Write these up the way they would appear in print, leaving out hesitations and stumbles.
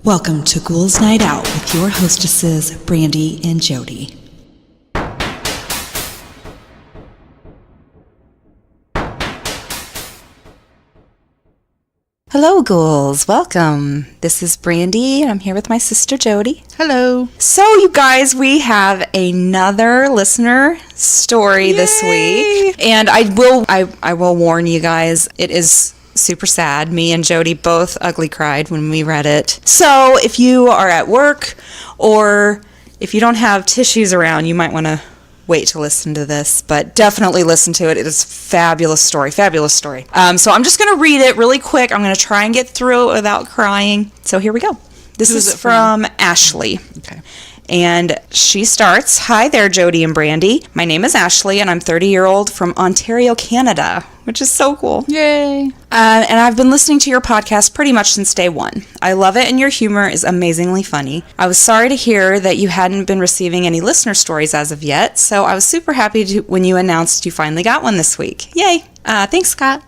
Welcome to Ghouls Night Out with your hostesses, Brandee and Jodi. Hello, ghouls. Welcome. This is Brandee, and I'm here with my sister, Jodi. Hello. So, you guys, we have another listener story this week. And I will warn you guys, it is super sad. Me and Jodi both ugly cried when we read it. So, if you are at work or if you don't have tissues around, you might want to wait to listen to this, but definitely listen to it. It is a fabulous story. So I'm just going to read it really quick. I'm going to try and get through it without crying. So here we go. This is from Ashley. Okay. And she starts, "Hi there, Jodi and Brandee. My name is Ashley, and I'm 30-year-old from Ontario, Canada," which is so cool. Yay. And I've been listening to your podcast pretty much since day one. I love it, and your humor is amazingly funny. I was sorry to hear that you hadn't been receiving any listener stories as of yet, so I was super happy when you announced you finally got one this week. Yay. Thanks, Scott.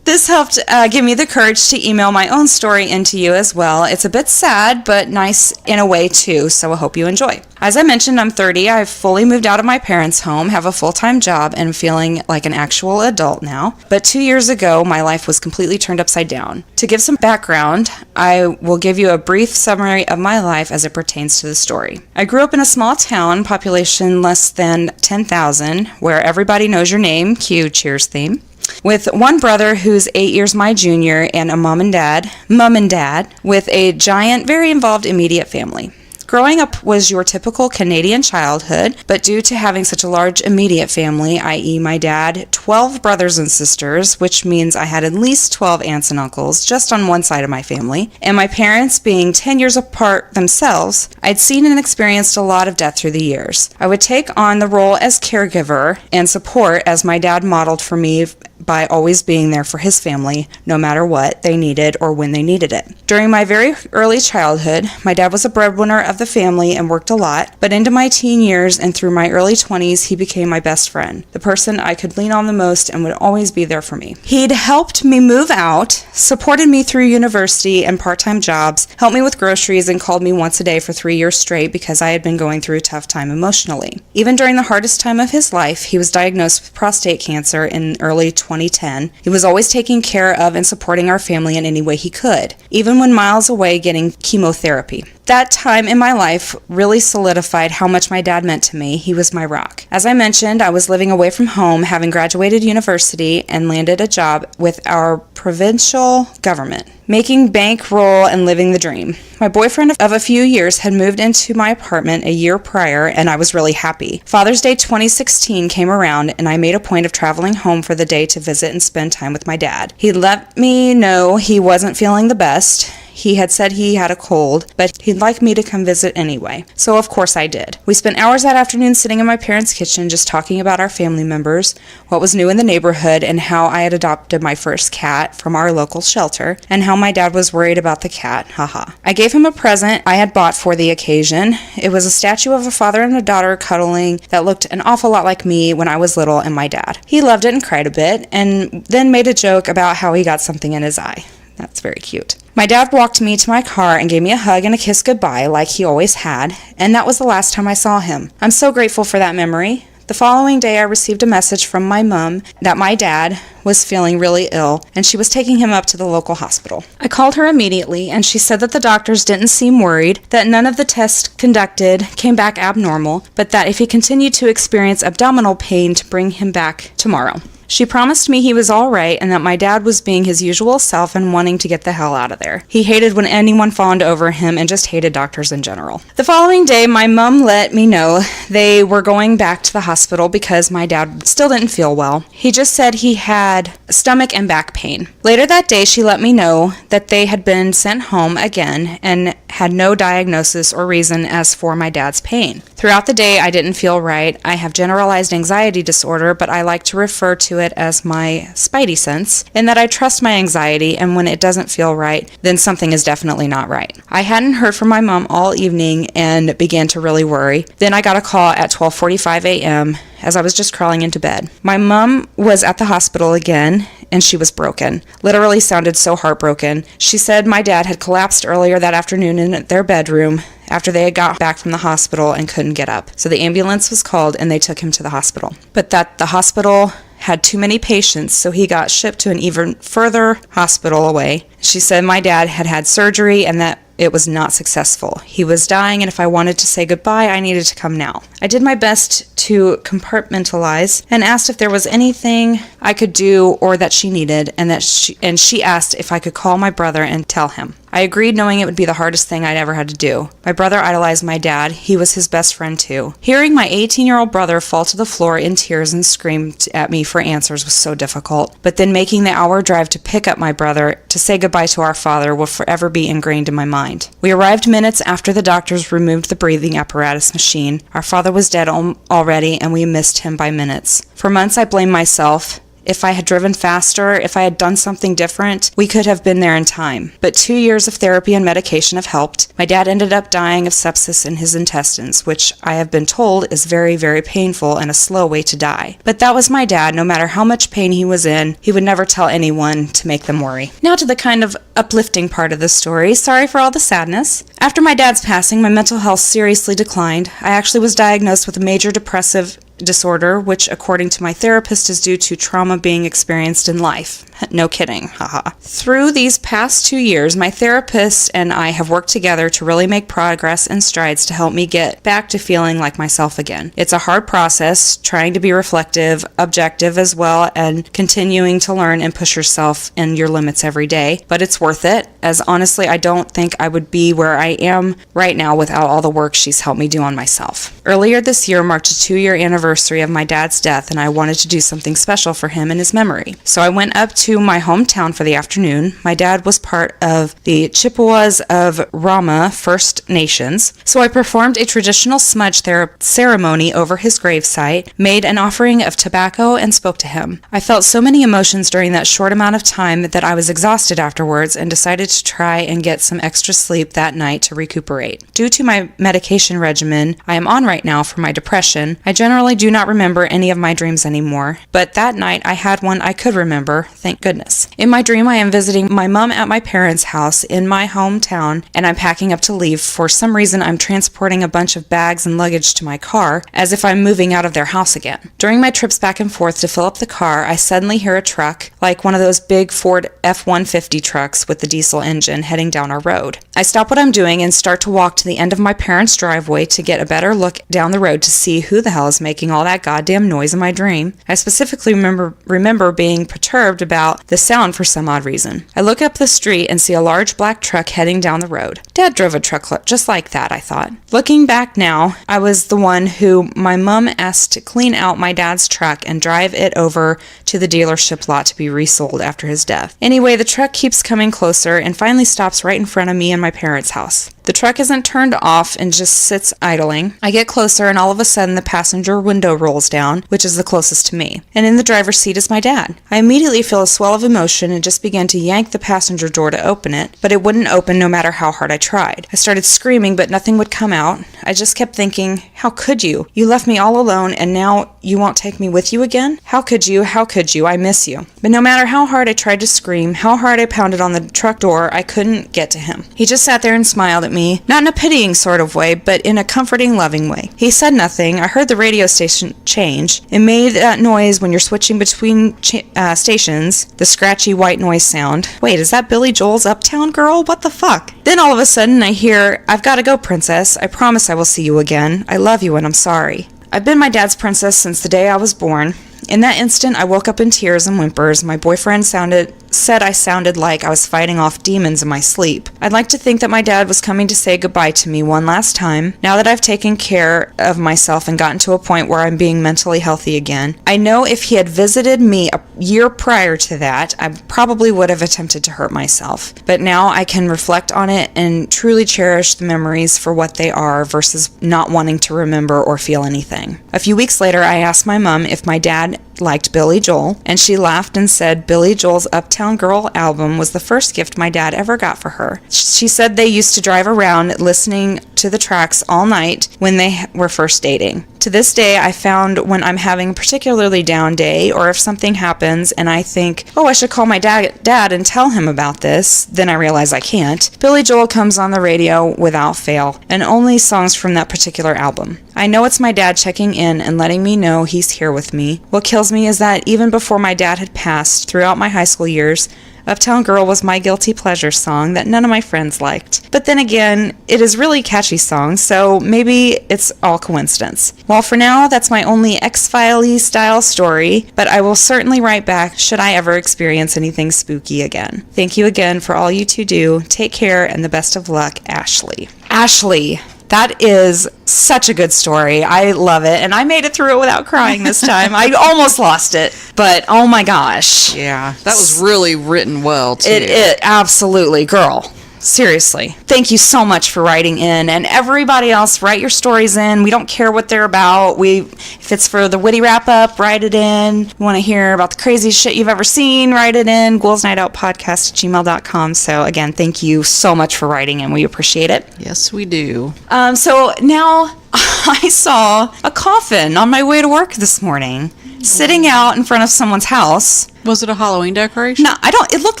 This helped give me the courage to email my own story into you as well. It's a bit sad, but nice in a way too, so I hope you enjoy. As I mentioned, I'm 30. I've fully moved out of my parents' home, have a full-time job, and feeling like an actual adult now. But 2 years ago, my life was completely turned upside down. To give some background, I will give you a brief summary of my life as it pertains to the story. I grew up in a small town, population less than 10,000, where everybody knows your name, cue Cheers theme, with one brother who's 8 years my junior, and a mom and dad, with a giant, very involved immediate family. Growing up was your typical Canadian childhood, but due to having such a large immediate family, i.e. my dad, 12 brothers and sisters, which means I had at least 12 aunts and uncles just on one side of my family, and my parents being 10 years apart themselves, I'd seen and experienced a lot of death through the years. I would take on the role as caregiver and support as my dad modeled for me by always being there for his family, no matter what they needed or when they needed it. During my very early childhood, my dad was a breadwinner of the family and worked a lot, but into my teen years and through my early 20s, he became my best friend, the person I could lean on the most and would always be there for me. He'd helped me move out, supported me through university and part-time jobs, helped me with groceries, and called me once a day for 3 years straight because I had been going through a tough time emotionally. Even during the hardest time of his life, he was diagnosed with prostate cancer in early 2010. He was always taking care of and supporting our family in any way he could, even when miles away getting chemotherapy. That time in my life really solidified how much my dad meant to me. He was my rock. As I mentioned, I was living away from home, having graduated university and landed a job with our provincial government, making bankroll and living the dream. My boyfriend of a few years had moved into my apartment a year prior, and I was really happy. Father's Day 2016 came around, and I made a point of traveling home for the day to visit and spend time with my dad. He let me know he wasn't feeling the best. He had said he had a cold, but he'd like me to come visit anyway. So of course I did. We spent hours that afternoon sitting in my parents' kitchen just talking about our family members, what was new in the neighborhood, and how I had adopted my first cat from our local shelter, and how my dad was worried about the cat. Haha. I gave him a present I had bought for the occasion. It was a statue of a father and a daughter cuddling that looked an awful lot like me when I was little and my dad. He loved it and cried a bit, and then made a joke about how he got something in his eye. That's very cute. My dad walked me to my car and gave me a hug and a kiss goodbye like he always had, and that was the last time I saw him. I'm so grateful for that memory. The following day, I received a message from my mom that my dad was feeling really ill, and she was taking him up to the local hospital. I called her immediately, and she said that the doctors didn't seem worried, that none of the tests conducted came back abnormal, but that if he continued to experience abdominal pain, to bring him back tomorrow. She promised me he was all right and that my dad was being his usual self and wanting to get the hell out of there. He hated when anyone fawned over him and just hated doctors in general. The following day, my mom let me know they were going back to the hospital because my dad still didn't feel well. He just said he had stomach and back pain. Later that day, she let me know that they had been sent home again and had no diagnosis or reason as for my dad's pain. Throughout the day, I didn't feel right. I have generalized anxiety disorder, but I like to refer to it as my spidey sense, in that I trust my anxiety, and when it doesn't feel right, then something is definitely not right. I hadn't heard from my mom all evening and began to really worry. Then I got a call at 12:45 a.m. as I was just crawling into bed. My mom was at the hospital again, and she was broken. Literally sounded so heartbroken. She said my dad had collapsed earlier that afternoon in their bedroom after they had got back from the hospital and couldn't get up. So the ambulance was called and they took him to the hospital. But that the hospital had too many patients, so he got shipped to an even further hospital away. She said my dad had had surgery and that it was not successful. He was dying, and if I wanted to say goodbye, I needed to come now. I did my best to compartmentalize and asked if there was anything I could do or that she needed, and she asked if I could call my brother and tell him. I agreed, knowing it would be the hardest thing I'd ever had to do. My brother idolized my dad. He was his best friend too. Hearing my 18-year-old brother fall to the floor in tears and scream at me for answers was so difficult. But then making the hour drive to pick up my brother to say goodbye to our father will forever be ingrained in my mind. We arrived minutes after the doctors removed the breathing apparatus machine. Our father was dead already, and we missed him by minutes. For months I blamed myself. If I had driven faster, if I had done something different, we could have been there in time. But 2 years of therapy and medication have helped. My dad ended up dying of sepsis in his intestines, which I have been told is very, very painful and a slow way to die. But that was my dad. No matter how much pain he was in, he would never tell anyone to make them worry. Now to the kind of uplifting part of the story. Sorry for all the sadness. After my dad's passing, my mental health seriously declined. I actually was diagnosed with a major depressive disorder, which according to my therapist is due to trauma being experienced in life. No kidding, haha. Through these past 2 years, my therapist and I have worked together to really make progress and strides to help me get back to feeling like myself again. It's a hard process, trying to be reflective, objective as well, and continuing to learn and push yourself and your limits every day, but it's worth it, as honestly I don't think I would be where I am right now without all the work she's helped me do on myself. Earlier this year marked a 2-year anniversary of my dad's death, and I wanted to do something special for him in his memory. So I went up to my hometown for the afternoon. My dad was part of the Chippewas of Rama First Nations, so I performed a traditional smudge ceremony over his gravesite, made an offering of tobacco, and spoke to him. I felt so many emotions during that short amount of time that I was exhausted afterwards and decided to try and get some extra sleep that night to recuperate. Due to my medication regimen I am on right now for my depression, I generally do not remember any of my dreams anymore, but that night I had one I could remember, thank goodness. In my dream, I am visiting my mom at my parents' house in my hometown, and I'm packing up to leave. For some reason, I'm transporting a bunch of bags and luggage to my car, as if I'm moving out of their house again. During my trips back and forth to fill up the car, I suddenly hear a truck, like one of those big Ford F-150 trucks with the diesel engine, heading down our road. I stop what I'm doing and start to walk to the end of my parents' driveway to get a better look down the road to see who the hell is making all that goddamn noise in my dream. I specifically remember being perturbed about the sound for some odd reason. I look up the street and see a large black truck heading down the road. Dad drove a truck just like that, I thought. Looking back now, I was the one who my mom asked to clean out my dad's truck and drive it over to the dealership lot to be resold after his death. Anyway, the truck keeps coming closer and finally stops right in front of me and my parents' house. The truck isn't turned off and just sits idling. I get closer and all of a sudden the passenger window rolls down, which is the closest to me. And in the driver's seat is my dad. I immediately feel a swell of emotion and just began to yank the passenger door to open it, but it wouldn't open no matter how hard I tried. I started screaming, but nothing would come out. I just kept thinking, how could you? You left me all alone and now you won't take me with you again? How could you? How could you? I miss you. But no matter how hard I tried to scream, how hard I pounded on the truck door, I couldn't get to him. He just sat there and smiled at me, not in a pitying sort of way, but in a comforting, loving way. He said nothing. I heard the radio station change. It made that noise when you're switching between stations, the scratchy white noise sound. Wait, is that Billy Joel's Uptown Girl? What the fuck? Then all of a sudden I hear, I've got to go, princess. I promise I will see you again. I love you and I'm sorry. I've been my dad's princess since the day I was born. In that instant, I woke up in tears and whimpers. My boyfriend said I sounded like I was fighting off demons in my sleep. I'd like to think that my dad was coming to say goodbye to me one last time, now that I've taken care of myself and gotten to a point where I'm being mentally healthy again. I know if he had visited me a year prior to that, I probably would have attempted to hurt myself. But now I can reflect on it and truly cherish the memories for what they are versus not wanting to remember or feel anything. A few weeks later, I asked my mom if my dad liked Billy Joel, and she laughed and said Billy Joel's Uptown Girl album was the first gift my dad ever got for her. She said they used to drive around listening to the tracks all night when they were first dating. To this day, I found when I'm having a particularly down day, or if something happens and I think, oh, I should call my dad and tell him about this, then I realize I can't. Billy Joel comes on the radio without fail, and only songs from that particular album. I know it's my dad checking in and letting me know he's here with me. What kills me is that even before my dad had passed, throughout my high school years, Uptown Girl was my guilty pleasure song that none of my friends liked. But then again, it is really catchy song, so maybe it's all coincidence. Well, for now, that's my only X-filey style story, but I will certainly write back should I ever experience anything spooky again. Thank you again for all you two do. Take care and the best of luck, Ashley. Ashley, that is such a good story. I love it. And I made it through it without crying this time. I almost lost it. But, oh my gosh. Yeah, that was really written well, too. It absolutely. Girl, seriously. Thank you so much for writing in. And everybody else, write your stories in. We don't care what they're about. If it's for the witty wrap-up, write it in. We want to hear about the craziest shit you've ever seen, write it in. GhoulsNightOutPodcast@gmail.com. So, again, thank you so much for writing in. We appreciate it. Yes, we do. So, now I saw a coffin on my way to work this morning, sitting out in front of someone's house. Was it a Halloween decoration? No, it looked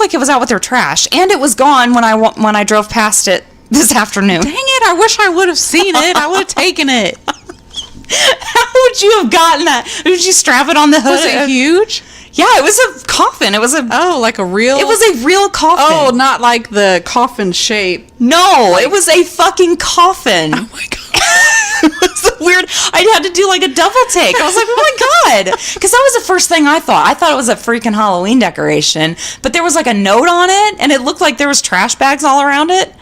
like it was out with their trash, and it was gone when I drove past it this afternoon. Dang it, I wish I would have seen it. I would have taken it. How would you have gotten that? Did you strap it on the hood? Was it huge? Yeah, it was a coffin. It was like a real... It was a real coffin. Oh, not like the coffin shape. No, it was a fucking coffin. Oh my God. It was weird. I had to do like a double take. I was like, oh my God. Because that was the first thing I thought. I thought it was a freaking Halloween decoration. But there was like a note on it, and it looked like there was trash bags all around it.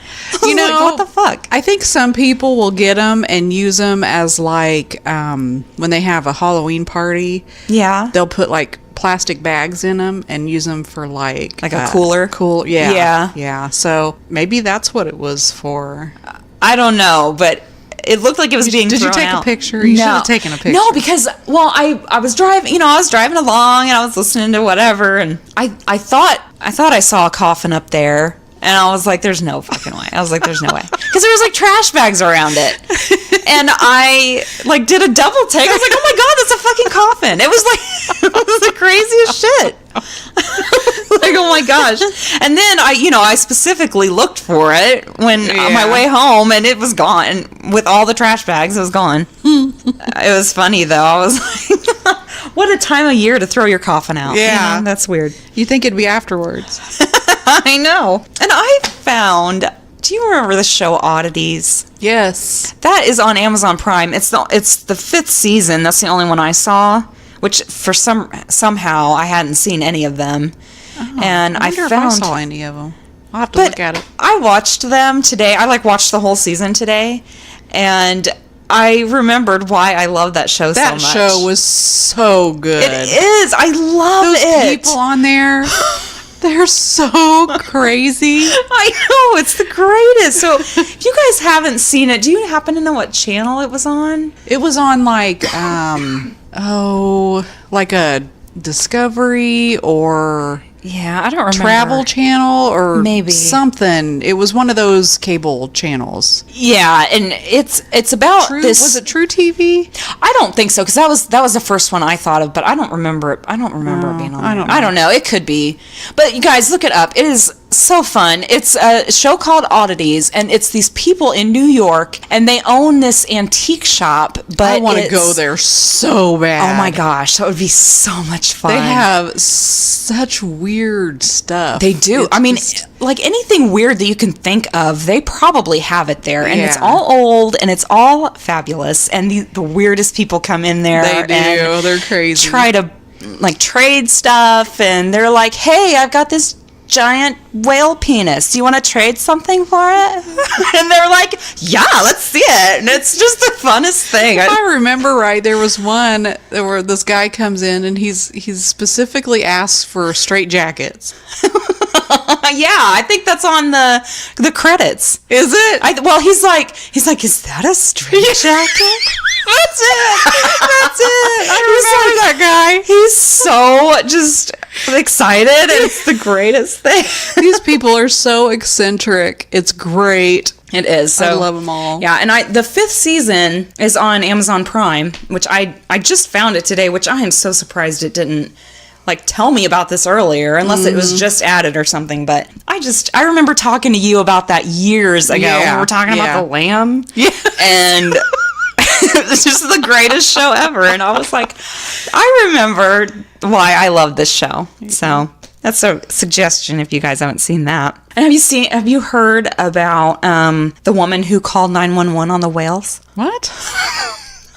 You know, like, what the fuck? I think some people will get them and use them as like when they have a Halloween party. Yeah. They'll put like plastic bags in them and use them for like a cooler. Yeah. So maybe that's what it was for. I don't know, but it looked like it was being thrown out. Did you take a picture? You should have taken a picture. No, because I was driving. I was driving along and I was listening to whatever, and I thought I saw a coffin up there. And I was like, there's no fucking way. I was like, there's no way. Because there was like trash bags around it. And I like did a double take. I was like, oh my God, that's a fucking coffin. It was like, it was the craziest shit. Like, oh my gosh. And then I specifically looked for it on my way home, and it was gone. With all the trash bags, it was gone. It was funny though. I was like, what a time of year to throw your coffin out. Yeah. You know, that's weird. You think it'd be afterwards. I know. And I found, do you remember the show Oddities? Yes. That is on Amazon Prime. It's the 5th season. That's the only one I saw, which for somehow I hadn't seen any of them. Oh, and I wonder if I saw any of them. I'll have to look at it. I watched them today. I watched the whole season today, and I remembered why I love that show so much. That show was so good. It is. I love those people on there. They're so crazy. I know, it's the greatest. So, if you guys haven't seen it, do you happen to know what channel it was on? It was on like, like a Discovery or... Yeah, I don't remember. Travel Channel or maybe something. It was one of those cable channels. Yeah, and it's about this. Was it True TV? I don't think so, because that was the first one I thought of, but I don't remember it. I don't remember it being on there. I don't know. It could be, but you guys look it up. It is so fun. It's a show called Oddities, and it's these people in New York, and they own this antique shop. But I want to go there so bad. Oh my gosh, that would be so much fun. They have such weird stuff. They do. I mean, like anything weird that you can think of, they probably have it there. And it's all old, and it's all fabulous. And the weirdest people come in there. They do. And they're crazy. Try to like trade stuff, and they're like, "Hey, I've got this giant whale penis. Do you want to trade something for it?" And they're like, "Yeah, let's see it." And it's just the funnest thing. If I remember right, there was one where this guy comes in and he's specifically asked for straight jackets. Yeah, I think that's on the credits. Is it? Well, he's like, is that a straight jacket? That's it. That's it. I remember that guy. He's so just excited, and it's the greatest thing. These people are so eccentric. It's great. It is. So, I love them all. Yeah, and the 5th season is on Amazon Prime, which I just found it today, which I am so surprised it didn't tell me about this earlier, unless it was just added or something. But I remember talking to you about that years ago when we were talking about the lamb. Yeah. And it's just the greatest show ever. And I was like, I remember why I love this show. So that's a suggestion if you guys haven't seen that. And have you heard about the woman who called 911 on the whales? What?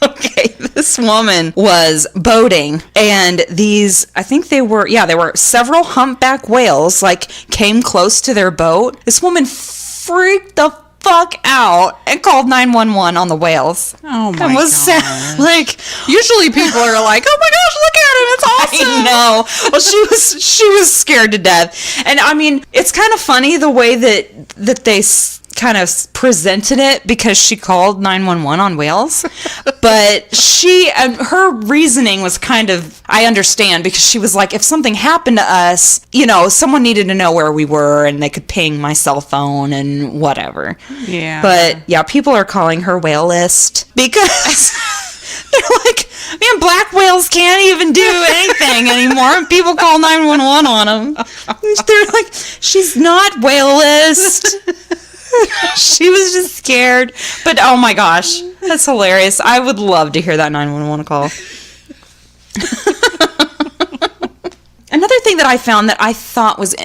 Okay, this woman was boating, and they were several humpback whales, came close to their boat. This woman freaked the fuck out and called 911 on the whales. Oh my god. And was usually people are like, oh my gosh, look at him, it's awesome. I know. Well, she was scared to death. And I mean, it's kind of funny the way that they kind of presented it, because she called 911 on whales, but her reasoning was kind of, I understand, because she was like, if something happened to us, someone needed to know where we were, and they could ping my cell phone and whatever. Yeah. But yeah, people are calling her whale list because they're like, man, black whales can't even do anything anymore, and people call 911 on them. They're like, she's not whale list. She was just scared. But oh my gosh, that's hilarious. I would love to hear that 911 call. Another thing that I found that I thought was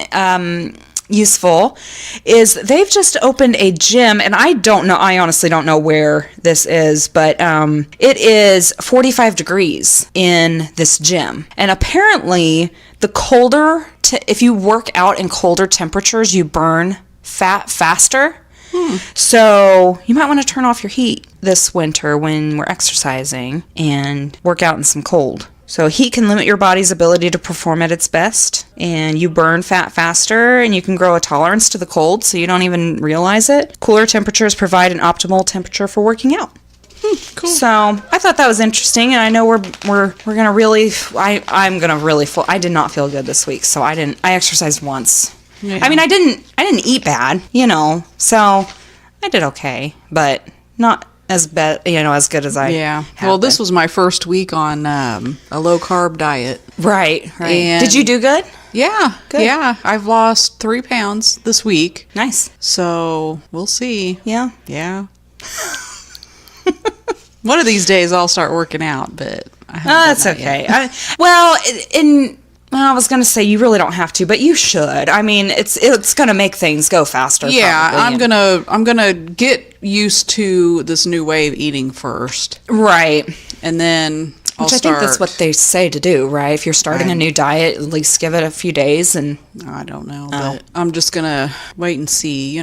useful is they've just opened a gym, and I honestly don't know where this is, but it is 45 degrees in this gym. And apparently if you work out in colder temperatures, you burn fat faster. So you might want to turn off your heat this winter when we're exercising and work out in some cold. So heat can limit your body's ability to perform at its best, and you burn fat faster, and you can grow a tolerance to the cold so you don't even realize it. Cooler temperatures provide an optimal temperature for working out. Cool. So I thought that was interesting, and I know we're gonna really I did not feel good this week, so I exercised once. Yeah. I mean, I didn't eat bad, so I did okay, but not as bad, as good as I have Well, this been. was my first week on a low carb diet. Right. And did you do good? Yeah. Good. Yeah. I've lost 3 pounds this week. Nice. So we'll see. Yeah. Yeah. One of these days I'll start working out, but I haven't done That's that okay. yet. I was going to say you really don't have to, but you should. I mean, it's going to make things go faster. Yeah, probably. I'm gonna get used to this new way of eating first, Right. and then I'll Which I think that's what they say to do, right? If you're starting a new diet, at least give it a few days and. I don't know, but I'm just gonna wait and see,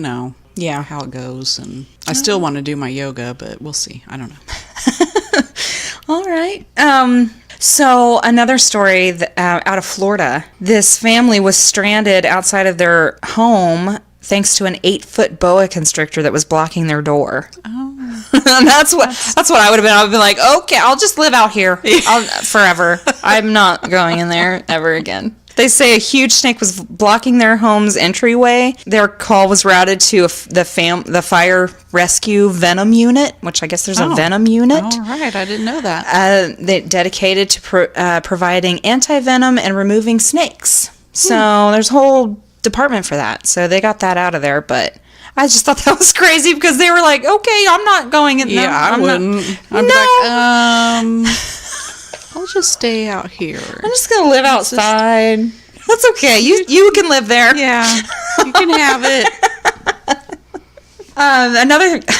Yeah. how it goes, and I still want to do my yoga, but we'll see. I don't know. All right. So another story out of Florida. This family was stranded outside of their home thanks to an 8-foot boa constrictor that was blocking their door. Oh. that's what I would have been. I would be like, okay, I'll just live out here forever. I'm not going in there ever again. They say a huge snake was blocking their home's entryway. Their call was routed to the fire rescue venom unit, which I guess there's a venom unit. All right, I didn't know that. They dedicated to providing anti-venom and removing snakes. So there's a whole department for that. So they got that out of there, but I just thought that was crazy because they were like, okay, I'm not going in there. Yeah, I wouldn't. I'd be like, I'll just stay out here. I'm just going to live outside. That's okay. You can live there. Yeah, you can have it.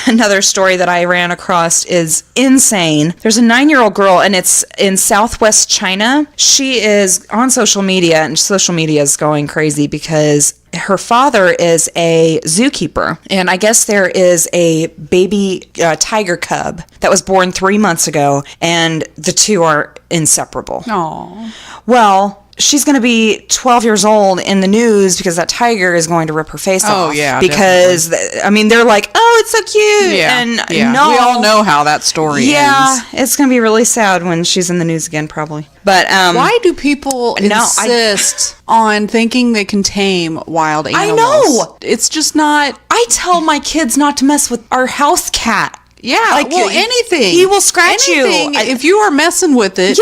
Another story that I ran across is insane. There's a 9-year-old girl, and it's in southwest China. She is on social media, and social media is going crazy because her father is a zookeeper, and I guess there is a baby tiger cub that was born 3 months ago, and the two are inseparable. Aww. Well, she's going to be 12 years old in the news because that tiger is going to rip her face off. Oh, yeah, because, I mean, they're like, oh, it's so cute. Yeah, And no. We all know how that story ends. Yeah, it's going to be really sad when she's in the news again, probably. But why do people insist on thinking they can tame wild animals? I know. It's just not... I tell my kids not to mess with our house cat. Yeah, like, well, anything. He will scratch you. If you are messing with it,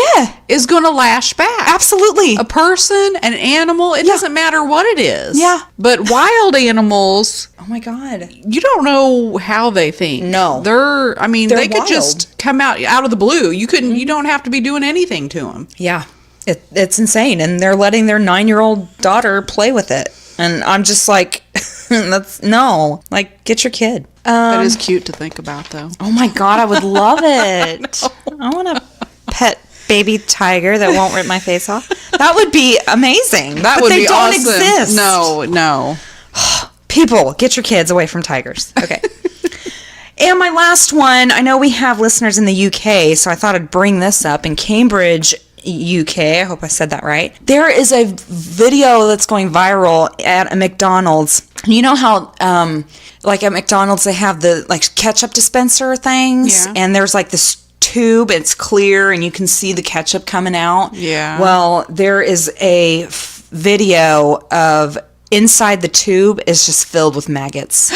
is going to lash back. Absolutely. A person, an animal, it doesn't matter what it is. Yeah. But wild animals... Oh, my God. You don't know how they think. No. They're wild. could just come out of the blue. You don't have to be doing anything to them. Yeah. It's insane. And they're letting their 9-year-old daughter play with it. And I'm just like, get your kid. That is cute to think about, though. Oh, my God. I would love it. I want a pet baby tiger that won't rip my face off. That would be amazing. That would be awesome. They don't exist. No. People, get your kids away from tigers. Okay. And my last one, I know we have listeners in the UK, so I thought I'd bring this up. In Cambridge, UK, I hope I said that right. There is a video that's going viral at a McDonald's. You know how, at McDonald's, they have the, ketchup dispenser things? Yeah. And there's, this tube, it's clear, and you can see the ketchup coming out? Yeah. Well, there is a video of... inside the tube is just filled with maggots.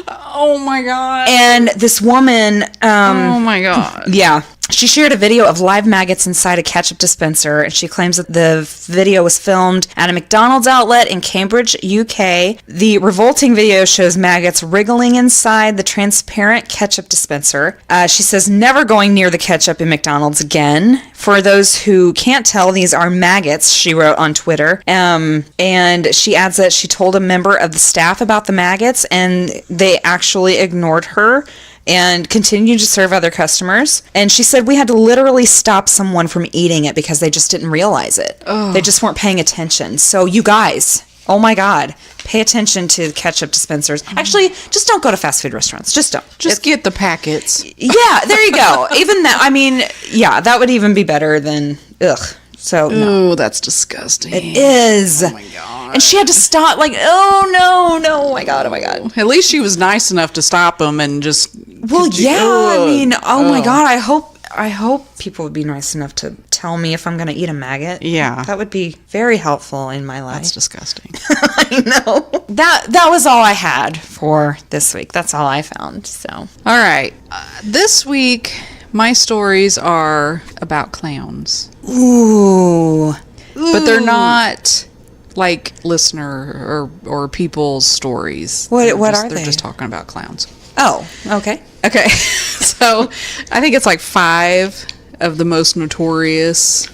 Oh my God. And this woman... oh my God. Yeah. She shared a video of live maggots inside a ketchup dispenser, and she claims that the video was filmed at a McDonald's outlet in Cambridge, UK. The revolting video shows maggots wriggling inside the transparent ketchup dispenser. She says, never going near the ketchup in McDonald's again. For those who can't tell, these are maggots, she wrote on Twitter. And she adds that she told a member of the staff about the maggots, and they actually ignored her and continued to serve other customers. And she said we had to literally stop someone from eating it because they just didn't realize it. Oh. They just weren't paying attention. So you guys, oh my God, pay attention to ketchup dispensers. Actually, just don't go to fast food restaurants. Just don't. Just get the packets. Yeah, there you go. Even that, that would even be better than, So, no. That's disgusting. It is. Oh my God. And she had to stop, oh my God. At least she was nice enough to stop them and just... Well, my God, I hope people would be nice enough to tell me if I'm going to eat a maggot. Yeah. That would be very helpful in my life. That's disgusting. I know. That was all I had for this week. That's all I found, so. All right. This week, my stories are about clowns. Ooh. But they're not... listener or people's stories. What are they? They're just talking about clowns. Oh, okay. Okay. So, I think it's 5 of the most notorious,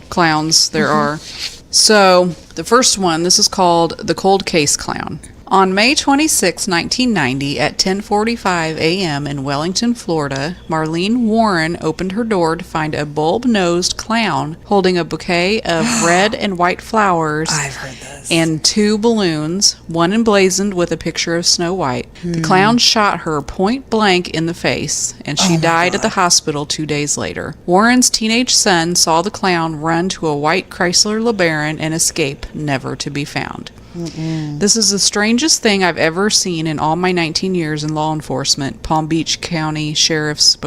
clowns there are. So, the first one, this is called the Cold Case Clown. On May 26, 1990, at 10:45 a.m. in Wellington, Florida, Marlene Warren opened her door to find a bulb-nosed clown holding a bouquet of red and white flowers. I've heard this. And 2 balloons, one emblazoned with a picture of Snow White. The clown shot her point blank in the face, and she died at the hospital 2 days later. Warren's teenage son saw the clown run to a white Chrysler LeBaron and escape, never to be found. This is the strangest thing I've ever seen in all my 19 years in law enforcement, Palm Beach County Sheriff's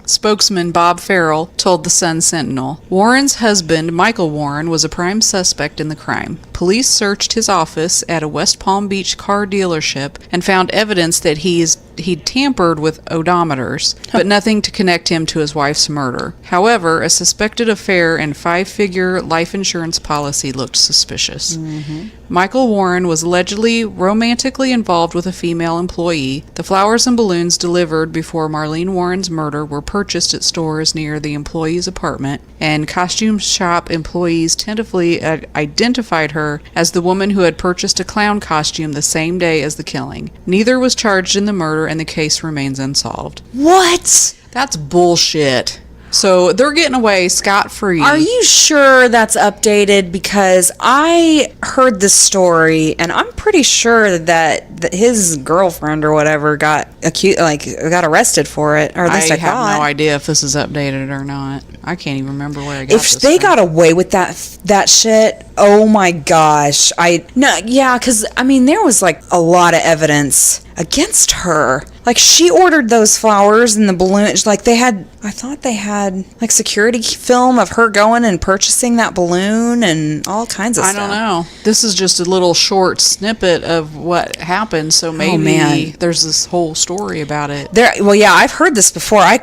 spokesman Bob Farrell told the Sun-Sentinel. Warren's husband, Michael Warren, was a prime suspect in the crime. Police searched his office at a West Palm Beach car dealership and found evidence that he'd tampered with odometers, but nothing to connect him to his wife's murder. However, a suspected affair and 5-figure life insurance policy looked suspicious. Michael Warren was allegedly romantically involved with a female employee. The flowers and balloons delivered before Marlene Warren's murder were purchased at stores near the employee's apartment, and costume shop employees tentatively identified her as the woman who had purchased a clown costume the same day as the killing. Neither was charged in the murder, and the case remains unsolved. What? That's bullshit. So they're getting away scot-free. Are you sure that's updated? Because I heard this story, and I'm pretty sure that his girlfriend or whatever got got arrested for it, or at least I have no idea if this is updated or not. I can't even remember where I got If they got away with that shit, oh my gosh. Because, I mean, there was, like, a lot of evidence against her. Like, she ordered those flowers and the balloon. Like, I thought they had, like, security film of her going and purchasing that balloon and all kinds of stuff. I don't know. This is just a little short snippet of what happened, so maybe there's this whole story about it. Well, yeah, I've heard this before. I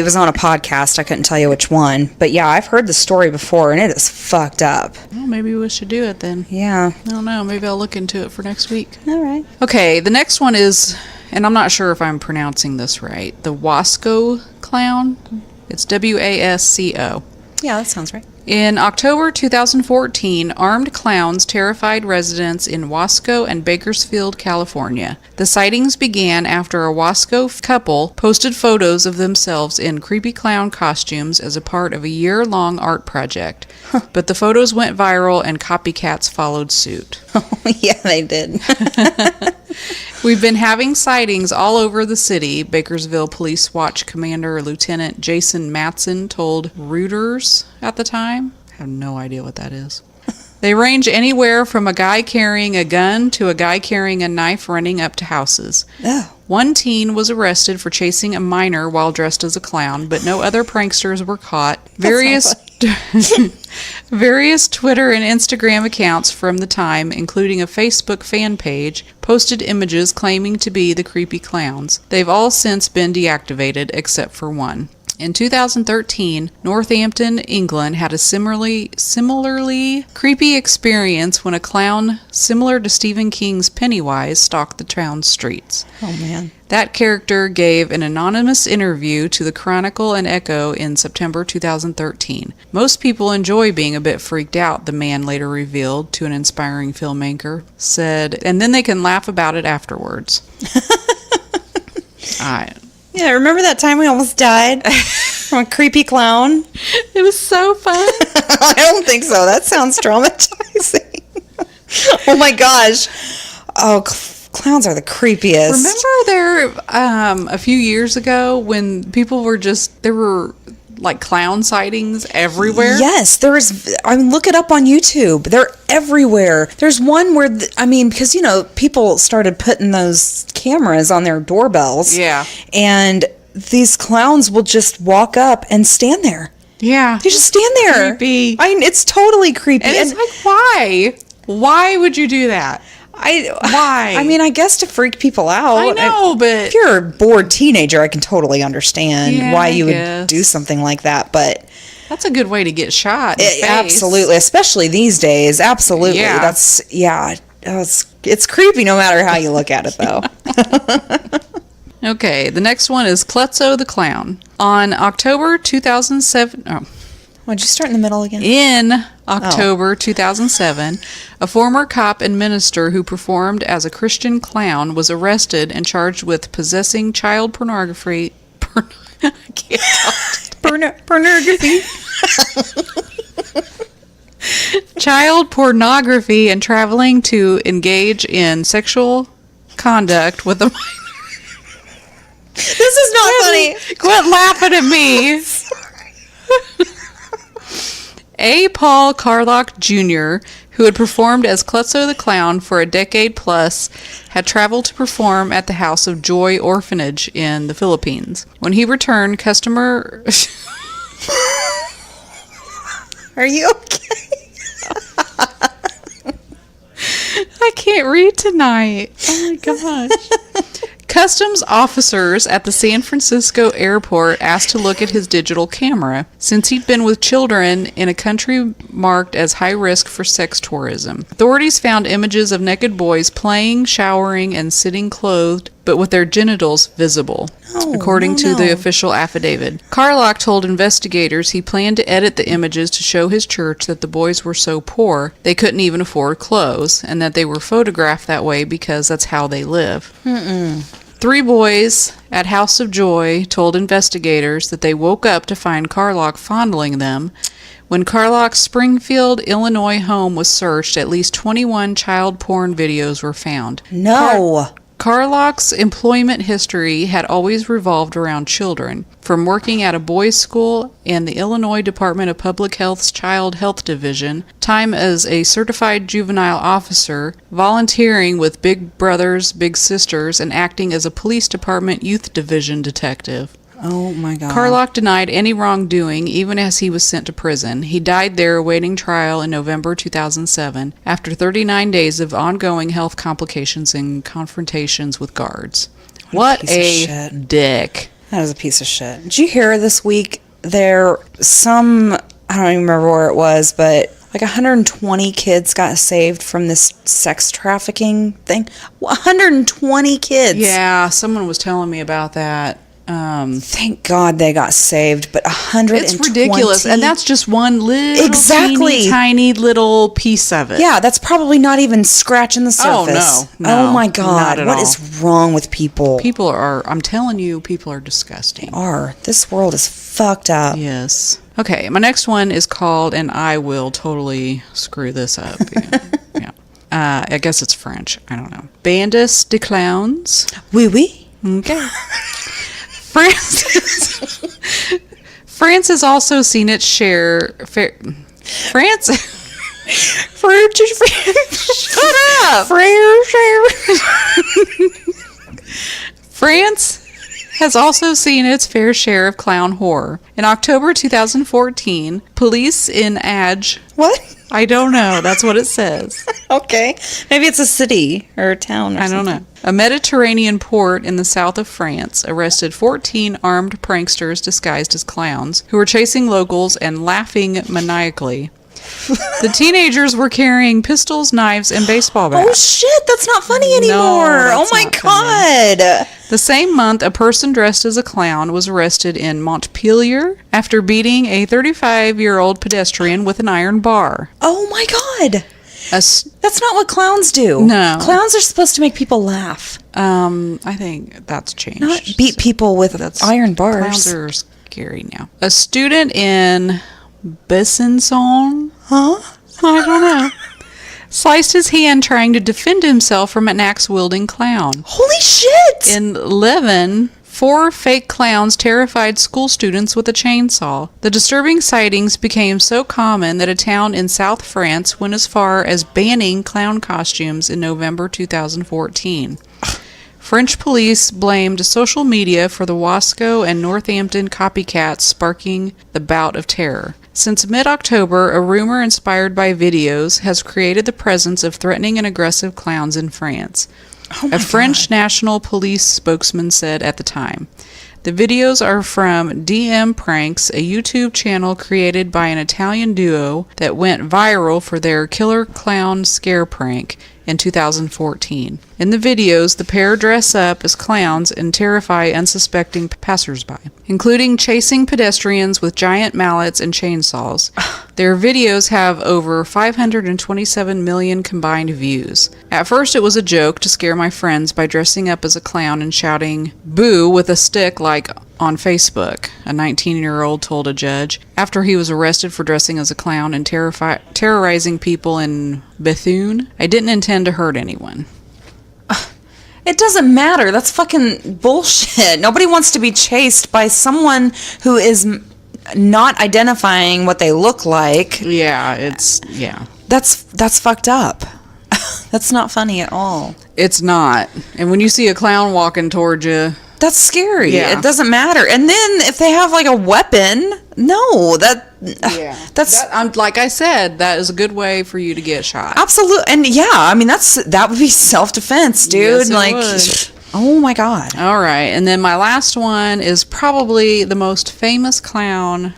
was on a podcast. I couldn't tell you which one. But, yeah, I've heard the story before, and it is fucked up. Well, maybe we should do it then. Yeah. I don't know. Maybe I'll look into it for next week. All right. Okay, the next one is, and I'm not sure if I'm pronouncing this right, the Wasco clown. It's Wasco. Yeah, that sounds right. In October 2014, armed clowns terrified residents in Wasco and Bakersfield, California. The sightings began after a Wasco couple posted photos of themselves in creepy clown costumes as a part of a year-long art project. But the photos went viral and copycats followed suit. Yeah, they did. We've been having sightings all over the city, Bakersville Police Watch Commander Lieutenant Jason Matson told Reuters at the time. I have no idea what that is. They range anywhere from a guy carrying a gun to a guy carrying a knife running up to houses. Oh. One teen was arrested for chasing a minor while dressed as a clown, but no other pranksters were caught. Various Twitter and Instagram accounts from the time, including a Facebook fan page, posted images claiming to be the creepy clowns. They've all since been deactivated, except for one. In 2013, Northampton, England had a similarly creepy experience when a clown similar to Stephen King's Pennywise stalked the town's streets. Oh, man. That character gave an anonymous interview to the Chronicle and Echo in September 2013. Most people enjoy being a bit freaked out, the man later revealed to an inspiring filmmaker, said, and then they can laugh about it afterwards. Yeah, remember that time we almost died from a creepy clown? It was so fun. I don't think so. That sounds traumatizing. Oh my gosh. Oh, clowns are the creepiest. Remember there a few years ago when people were there were like clown sightings everywhere? Yes, look it up on YouTube. They're everywhere. There's one where, because, people started putting those cameras on their doorbells. Yeah. And these clowns will just walk up and stand there. Yeah. They just stand there. Creepy. It's totally creepy. And it's like, why? Why would you do that? Why? I guess to freak people out. I know, but if you're a bored teenager, I can totally understand why you would do something like that. But that's a good way to get shot. Absolutely, especially these days. Absolutely, yeah. It's creepy no matter how you look at it, though. Okay, the next one is Klutzo the Clown. On October 2007. Oh. Why'd you start in the middle again? In October 2007, a former cop and minister who performed as a Christian clown was arrested and charged with possessing child pornography. I can't talk Pornography. Child pornography and traveling to engage in sexual conduct with a minor. This is not funny. Quit laughing at me. A. Paul Carlock Jr., who had performed as Klutzo the Clown for a decade plus, had traveled to perform at the House of Joy Orphanage in the Philippines. When he returned, Are you okay? I can't read tonight. Oh my gosh. Customs officers at the San Francisco airport asked to look at his digital camera, since he'd been with children in a country marked as high risk for sex tourism. Authorities found images of naked boys playing, showering, and sitting clothed, but with their genitals visible, according to the official affidavit. Carlock told investigators he planned to edit the images to show his church that the boys were so poor they couldn't even afford clothes, and that they were photographed that way because that's how they live. 3 boys at House of Joy told investigators that they woke up to find Carlock fondling them. When Carlock's Springfield, Illinois home was searched, at least 21 child porn videos were found. No. Carlock's employment history had always revolved around children, from working at a boys' school and the Illinois Department of Public Health's Child Health Division, time as a certified juvenile officer, volunteering with Big Brothers Big Sisters, and acting as a police department youth division detective. Oh my God. Carlock denied any wrongdoing, even as he was sent to prison. He died there awaiting trial in November 2007, after 39 days of ongoing health complications and confrontations with guards. What a dick. That is a piece of shit. Did you hear this week I don't even remember where it was, but like 120 kids got saved from this sex trafficking thing? 120 kids. Yeah, someone was telling me about that. Thank God they got saved, but 120. It's ridiculous, and that's just one little tiny little piece of it. Yeah, that's probably not even scratching the surface. No, oh my God, what is wrong with people? I'm telling you, people are disgusting. This world is fucked up. Yes. Okay, my next one is called, and I will totally screw this up. Yeah. I guess it's French. I don't know. Bandis de clowns. Oui, oui. Okay. France has also seen its share. France. Shut up. France has also seen its fair share of clown horror. In October 2014, police in Agde. What? I don't know. That's what it says. Okay. Maybe it's a city or a town or something. I don't know. A Mediterranean port in the south of France arrested 14 armed pranksters disguised as clowns who were chasing locals and laughing maniacally. The teenagers were carrying pistols, knives, and baseball bats. Oh shit, that's not funny anymore. Oh my God. The same month, a person dressed as a clown was arrested in Montpellier after beating a 35-year-old pedestrian with an iron bar. Oh my God. That's not what clowns do. No. Clowns are supposed to make people laugh. I think that's changed. Not beat people with iron bars. Clowns are scary now. A student in Besançon, I don't know, sliced his hand trying to defend himself from an axe-wielding clown. Holy shit! In Leuven, 4 fake clowns terrified school students with a chainsaw. The disturbing sightings became so common that a town in South France went as far as banning clown costumes in November 2014. French police blamed social media for the Wasco and Northampton copycats sparking the bout of terror. Since mid-October, a rumor inspired by videos has created the presence of threatening and aggressive clowns in France. A French National Police spokesman said at the time. The videos are from DM Pranks, a YouTube channel created by an Italian duo that went viral for their killer clown scare prank in 2014. In the videos, the pair dress up as clowns and terrify unsuspecting passersby, including chasing pedestrians with giant mallets and chainsaws. Their videos have over 527 million combined views. At first, it was a joke to scare my friends by dressing up as a clown and shouting "boo" with a stick like on Facebook, a 19-year-old told a judge, after he was arrested for dressing as a clown and terrorizing people in Bethune. I didn't intend to hurt anyone. It doesn't matter. That's fucking bullshit. Nobody wants to be chased by someone who is not identifying what they look like. Yeah. That's fucked up. That's not funny at all. It's not. And when you see a clown walking towards you, that's scary. Yeah. It doesn't matter. And then if they have like a weapon, no, that's like I said, that is a good way for you to get shot. Absolutely. And yeah, I mean that would be self-defense, dude. Yes, it would. Oh my God. All right. And then my last one is probably the most famous clown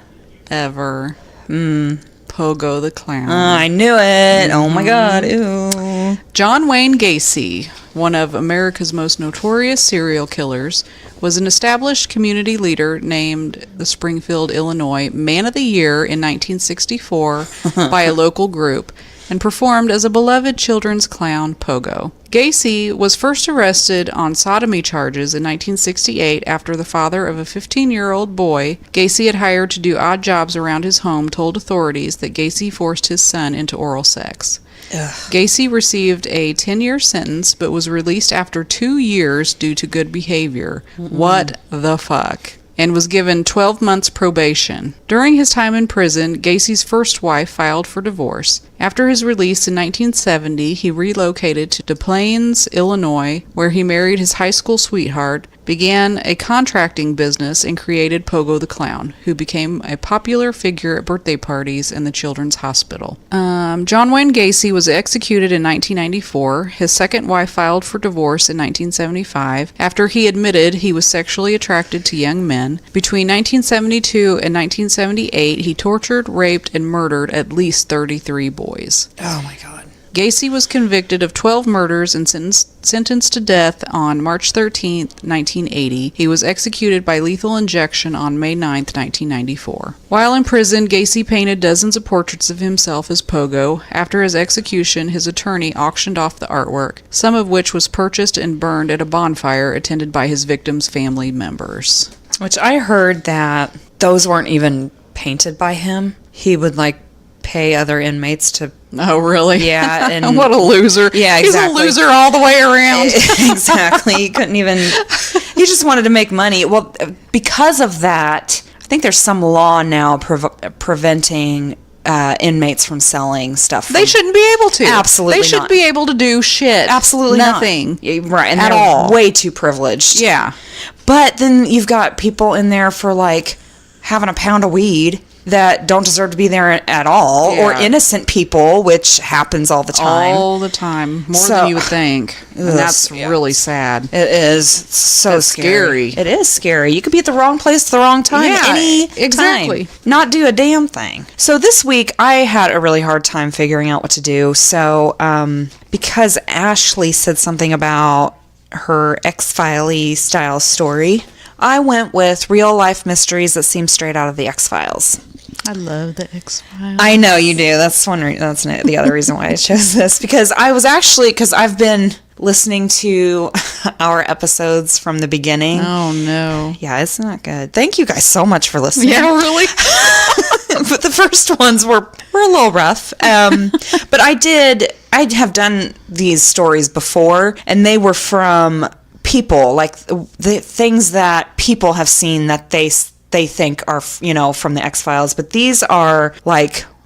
ever. Pogo the Clown. I knew it. Oh my God. Ew. John Wayne Gacy, one of America's most notorious serial killers, was an established community leader named the Springfield, Illinois Man of the Year in 1964 by a local group. and performed as a beloved children's clown, Pogo. Gacy was first arrested on sodomy charges in 1968 after the father of a 15-year-old boy Gacy had hired to do odd jobs around his home told authorities that Gacy forced his son into oral sex. Ugh. Gacy received a 10-year sentence but was released after 2 years due to good behavior. What the fuck? And was given 12 months probation. During his time in prison, Gacy's first wife filed for divorce. After his release in 1970, he relocated to Des Plaines, Illinois, where he married his high school sweetheart, began a contracting business, and created Pogo the Clown, who became a popular figure at birthday parties and the Children's Hospital. John Wayne Gacy was executed in 1994. His second wife filed for divorce in 1975 after he admitted he was sexually attracted to young men. Between 1972 and 1978, he tortured, raped, and murdered at least 33 boys. Oh my God. Gacy was convicted of 12 murders and sentenced to death on March 13, 1980. He was executed by lethal injection on May 9, 1994. While in prison, Gacy painted dozens of portraits of himself as Pogo. After his execution, his attorney auctioned off the artwork, some of which was purchased and burned at a bonfire attended by his victims' family members. Which I heard that those weren't even painted by him. He would pay other inmates to. Oh, really? Yeah. And what a loser. Yeah, exactly. He's a loser all the way around. Exactly. He couldn't even. He just wanted to make money. Well, because of that, I think there's some law now preventing inmates from selling stuff. They shouldn't be able to. Absolutely They should not. be able to do shit. Absolutely nothing. Not. Yeah, right. And at they're all. way too privileged. Yeah. But then you've got people in there for having a pound of weed that don't deserve to be there at all, Yeah. or innocent people, which happens all the time. All the time. More than you would think. And that's really sad. It is so scary. It is scary. You could be at the wrong place at the wrong time exactly. time. Not do a damn thing. So this week, I had a really hard time figuring out what to do. So, because Ashley said something about her X-filey style story, I went with real-life mysteries that seem straight out of the X-Files. I love the X-Files. I know you do. That's the other reason why I chose this, because I've been listening to our episodes from the beginning. Oh no. Yeah, it's not good. Thank you guys so much for listening. Yeah, really? But the first ones were a little rough. But I have done these stories before, and they were from people, the things that people have seen that they think are, from the X-Files. But these are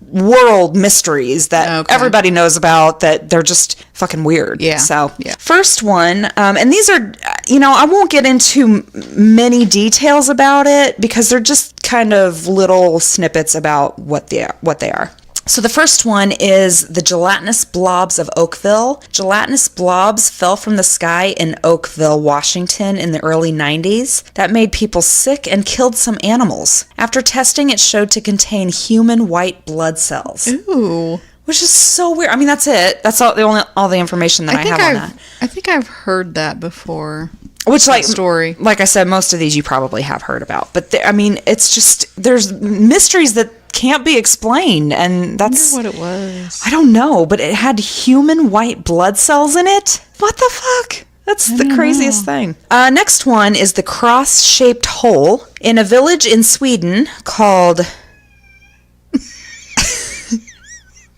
world mysteries that everybody knows about, that they're just fucking weird. Yeah. So, first one, and these are, I won't get into many details about it because they're just kind of little snippets about what they are. So the first one is the gelatinous blobs of Oakville. Gelatinous blobs fell from the sky in Oakville, Washington in the early 90s. That made people sick and killed some animals. After testing, it showed to contain human white blood cells. Ooh. Which is so weird. I mean, that's it. That's all the information that I have on that. I think I've heard that before. Which, story. Like I said, most of these you probably have heard about. But, it's just, there's mysteries that can't be explained, and that's... I wonder what it was. I don't know, but it had human white blood cells in it? What the fuck? That's the craziest thing. Next one is the cross-shaped hole in a village in Sweden called...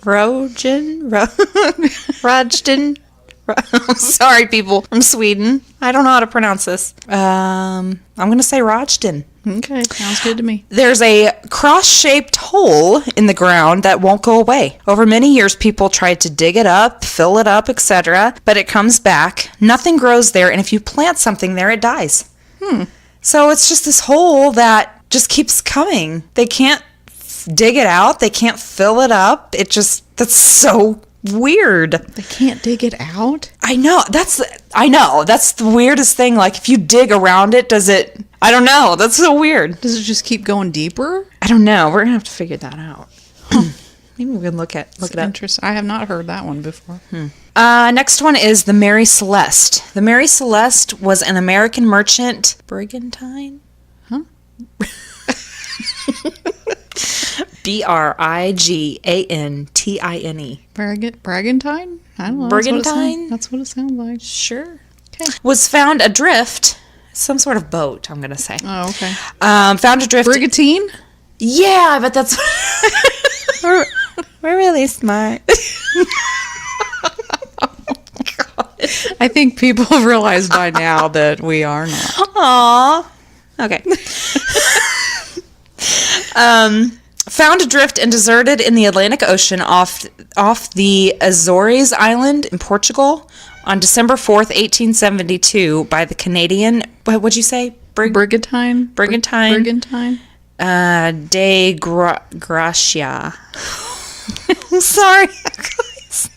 Rajden. Sorry, people from Sweden. I don't know how to pronounce this. I'm going to say Rajden. Okay, sounds good to me. There's a cross-shaped hole in the ground that won't go away. Over many years, people tried to dig it up, fill it up, etc., but it comes back. Nothing grows there, and if you plant something there, it dies. So it's just this hole that just keeps coming. They can't dig it out. They can't fill it up. That's so weird. They can't dig it out? I know. That's the weirdest thing. If you dig around it, does it... I don't know. That's so weird. Does it just keep going deeper? I don't know. We're going to have to figure that out. Maybe we can look it up. Interesting. I have not heard that one before. Next one is the Mary Celeste. The Mary Celeste was an American merchant brigantine. Brigantine. Bragantine? I don't know. Brigantine? That's what it sounds like. Sure. Okay. Was found adrift, some sort of boat, I'm going to say. Oh, okay. Found adrift. Brigantine? Yeah, but that's... we're really smart. I think people have realized by now that we are not. Aww. Okay. Found adrift and deserted in the Atlantic Ocean off the Azores Island in Portugal on December 4th, 1872 by the Canadian, what'd you say? Brigantine? Brigantine. De Gracia. I'm sorry, guys.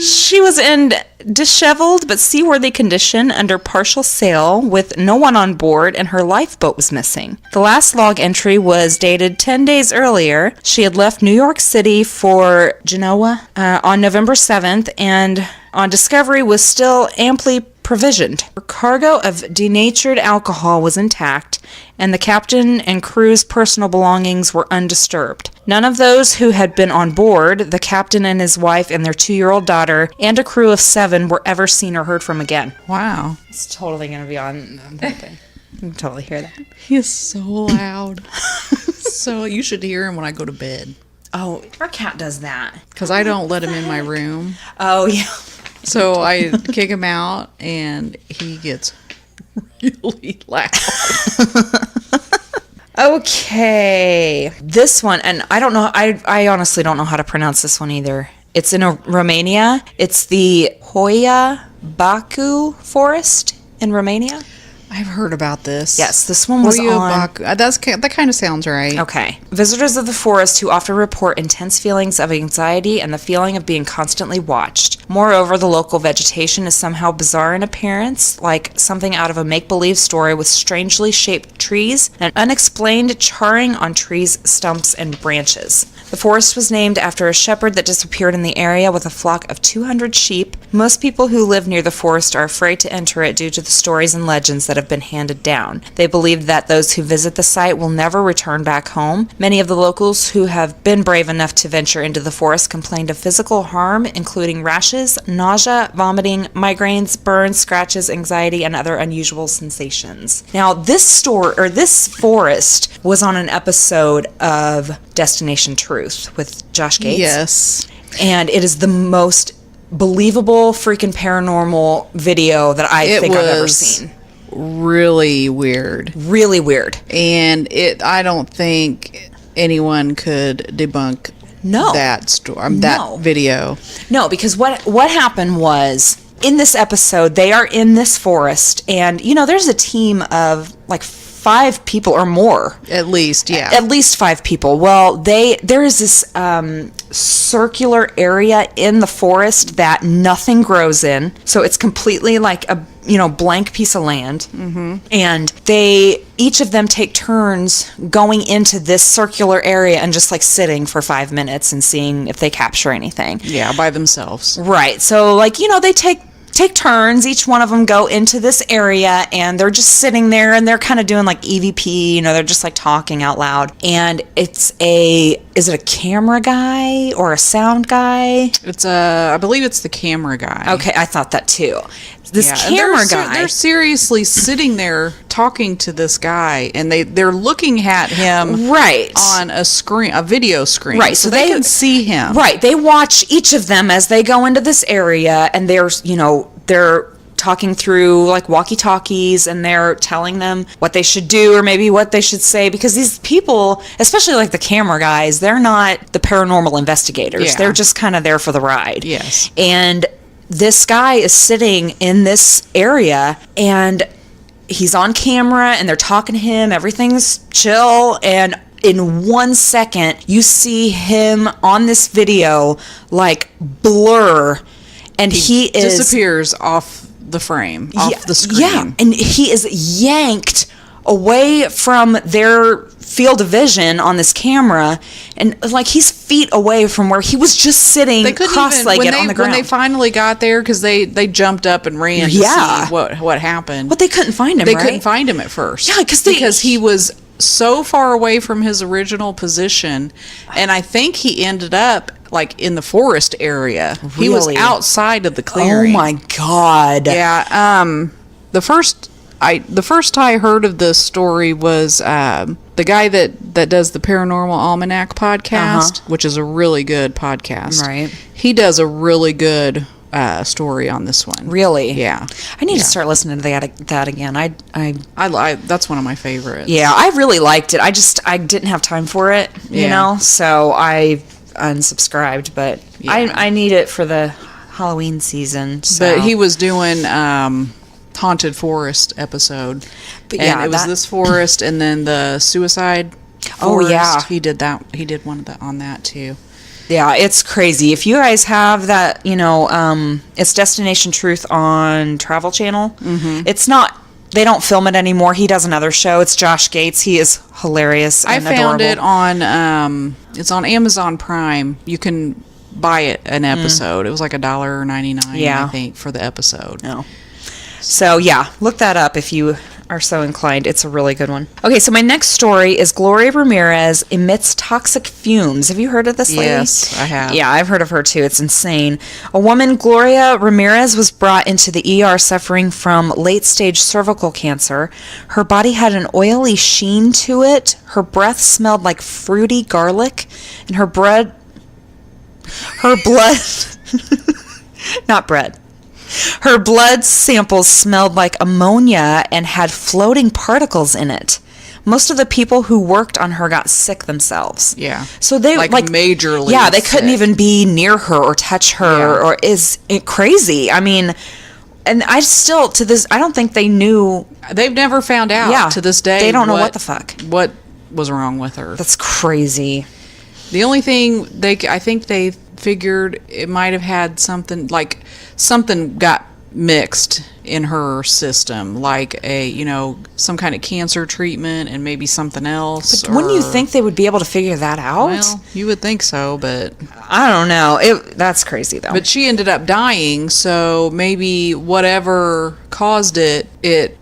She was in disheveled but seaworthy condition under partial sail with no one on board, and her lifeboat was missing. The last log entry was dated 10 days earlier. She had left New York City for Genoa on November 7th, and on discovery was still amply provisioned. Her cargo of denatured alcohol was intact, and the captain and crew's personal belongings were undisturbed. None of those who had been on board, the captain and his wife and their 2-year-old daughter, and a crew of 7 were ever seen or heard from again. Wow. It's totally going to be on that thing. You can totally hear that. He is so loud. So you should hear him when I go to bed. Oh, our cat does that. Because I don't let him in my room. Oh, yeah. So I kick him out, and he gets really loud. Okay. This one, and I don't know, I honestly don't know how to pronounce this one either. It's in Romania. It's the Hoia Baku forest in Romania. I've heard about this. Yes, this one was on... That kind of sounds right. Okay. Visitors of the forest who often report intense feelings of anxiety and the feeling of being constantly watched. Moreover, the local vegetation is somehow bizarre in appearance, like something out of a make-believe story, with strangely shaped trees and unexplained charring on trees, stumps, and branches. The forest was named after a shepherd that disappeared in the area with a flock of 200 sheep. Most people who live near the forest are afraid to enter it due to the stories and legends that have been handed down. They believe that those who visit the site will never return back home. Many of the locals who have been brave enough to venture into the forest complained of physical harm, including rashes, nausea, vomiting, migraines, burns, scratches, anxiety, and other unusual sensations. Now, this forest was on an episode of Destination Truth with Josh Gates. Yes. And it is the most believable freaking paranormal video that I think I've ever seen. Really weird. Really weird. And I don't think anyone could debunk that story, that video. No, because what happened was, in this episode, they are in this forest, and there's a team of like 5 people or more. At least, yeah. At least 5 people. Well, there is this circular area in the forest that nothing grows in. So it's completely like a blank piece of land. Mm-hmm. And each of them take turns going into this circular area and just like sitting for 5 minutes and seeing if they capture anything. Yeah, by themselves. Right. So they take turns. Each one of them go into this area, and they're just sitting there, and they're kind of doing like EVP. They're just like talking out loud. And is it a camera guy or a sound guy? I believe it's the camera guy. Okay, I thought that too. This camera guy. They're seriously sitting there talking to this guy, and they're looking at him on a video screen. Right, so they can see him. Right, they watch each of them as they go into this area, and they're talking through like walkie-talkies, and they're telling them what they should do or maybe what they should say, because these people, especially like the camera guys, they're not the paranormal investigators. Yeah. They're just kind of there for the ride. Yes. And this guy is sitting in this area, and he's on camera, and they're talking to him. Everything's chill, and in 1 second, you see him on this video like blur, and he disappears off the frame, off the screen. Yeah, and he is yanked away from their field of vision on this camera, and like he's feet away from where he was just sitting cross-legged on the ground. When they finally got there, because they jumped up and ran to see what happened. But they couldn't find him, They couldn't find him at first. Yeah, because he was so far away from his original position, and I think he ended up like in the forest area. Really? He was outside of the clearing. Oh my God. Yeah. The first I heard of this story was the guy that does the Paranormal Almanac podcast, which is a really good podcast. Right. He does a really good story on this one. Really? Yeah. I need to start listening to that again. I that's one of my favorites. Yeah, I really liked it. I didn't have time for it, you know, so I unsubscribed, but I need it for the Halloween season. So. But he was doing Haunted Forest episode. But and it was this forest and then the suicide forest. Oh yeah. He did that. He did one of that on that too. Yeah, it's crazy. If you guys have that, you know, it's Destination Truth on Travel Channel. Mm-hmm. It's not, they don't film it anymore. He does another show. It's Josh Gates. He is hilarious and found adorable. it on, it's on Amazon Prime. You can buy it an episode. It was like $1.99, I think, for the episode. No. So, yeah, look that up if you are so inclined. It's a really good one. Okay, so my next story is Gloria Ramirez emits toxic fumes. Have you heard of this lady? Yes, I have. Yeah, I've heard of her too. It's insane. A woman, Gloria Ramirez, was brought into the ER suffering from late-stage cervical cancer. Her body had an oily sheen to it. Her breath smelled like fruity garlic, and her blood, not bread. Her blood samples smelled like ammonia and had floating particles in it. Most of the people who worked on her got sick themselves. Yeah. So they like majorly. Yeah, they couldn't even be near her or touch her or is it crazy. I mean, and I still to this I don't think they knew. They've never found out to this day. They don't know what the fuck. What was wrong with her. That's crazy. The only thing I think they figured it might have had something got mixed in her system, like some kind of cancer treatment and maybe something else. But wouldn't you think they would be able to figure that out? Well, you would think so, but I don't know. That's crazy though. But she ended up dying, so maybe whatever caused it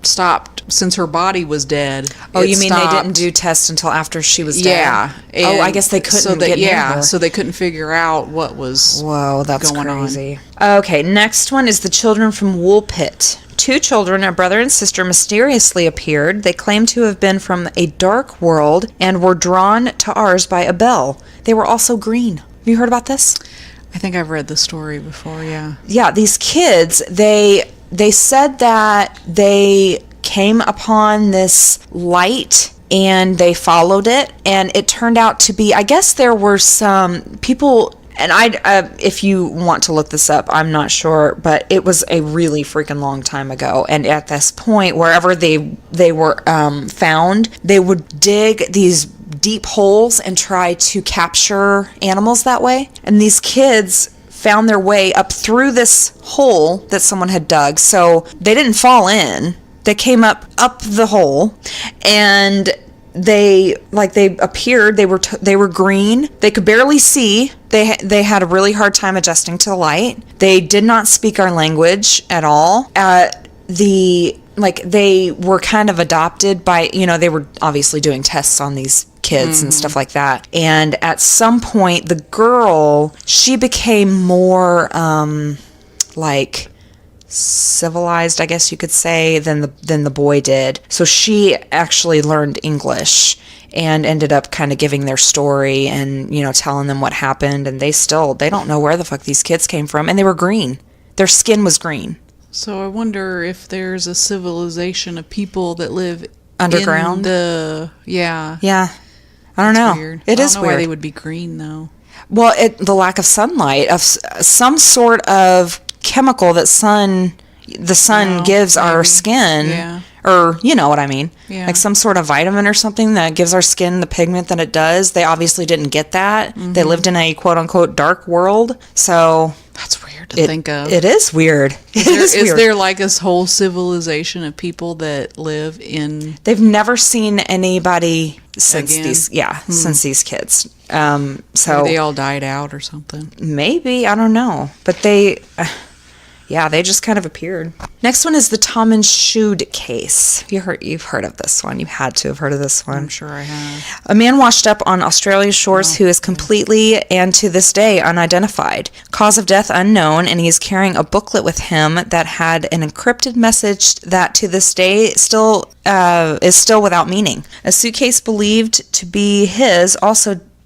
stopped since her body was dead. Oh, you mean they didn't do tests until after she was dead? Yeah. Oh, I guess they couldn't get near her. So they couldn't figure out what was that's going crazy. Okay, next one is the children from Woolpit. 2 children, a brother and sister, mysteriously appeared. They claimed to have been from a dark world and were drawn to ours by a bell. They were also green. Have you heard about this? I think I've read the story before, yeah. Yeah, these kids, they said that they came upon this light and they followed it, and it turned out to be, I guess there were some people, and if you want to look this up, I'm not sure, but it was a really freaking long time ago, and at this point, wherever they were found, they would dig these deep holes and try to capture animals that way, and these kids found their way up through this hole that someone had dug, so they didn't fall in. They came up the hole, and they appeared. They were green. They could barely see. They had a really hard time adjusting to the light. They did not speak our language at all. They were kind of adopted by, they were obviously doing tests on these kids and stuff like that. And at some point, the girl, she became more civilized, I guess you could say, than the boy did. So she actually learned English and ended up kind of giving their story and telling them what happened, and they don't know where the fuck these kids came from, and they were green. Their skin was green. So I wonder if there's a civilization of people that live underground. Yeah. I don't know. Weird. It is weird. Why they would be green though. Well, the lack of sunlight, of some sort of chemical that the sun gives maybe. Our skin, or you know what I mean, like some sort of vitamin or something that gives our skin the pigment that it does. They obviously didn't get that. They lived in a quote unquote dark world, so that's weird to think of. It is weird. Is there like this whole civilization of people that live in? They've never seen anybody since since these kids. So maybe they all died out or something. Maybe, I don't know, but they. Yeah, they just kind of appeared. Next one is the Tom and Shude case. You've heard of this one. You had to have heard of this one. I'm sure I have. A man washed up on Australia's shores who is completely and to this day unidentified. Cause of death unknown, and he is carrying a booklet with him that had an encrypted message that to this day is still without meaning. A suitcase believed to be his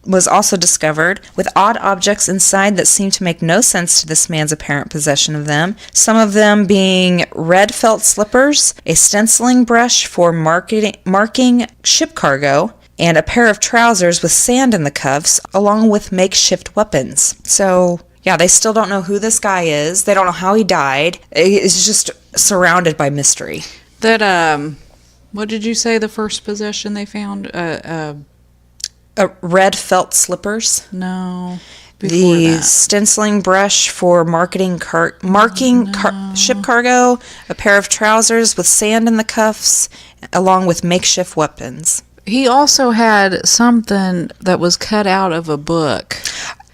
was also discovered with odd objects inside that seemed to make no sense to this man's apparent possession of them. Some of them being red felt slippers, a stenciling brush for marking ship cargo, and a pair of trousers with sand in the cuffs, along with makeshift weapons. So, yeah, they still don't know who this guy is. They don't know how he died. It's just surrounded by mystery. That, what did you say the first possession they found? Red felt slippers. No. The stenciling brush for marking ship cargo, a pair of trousers with sand in the cuffs, along with makeshift weapons. He also had something that was cut out of a book.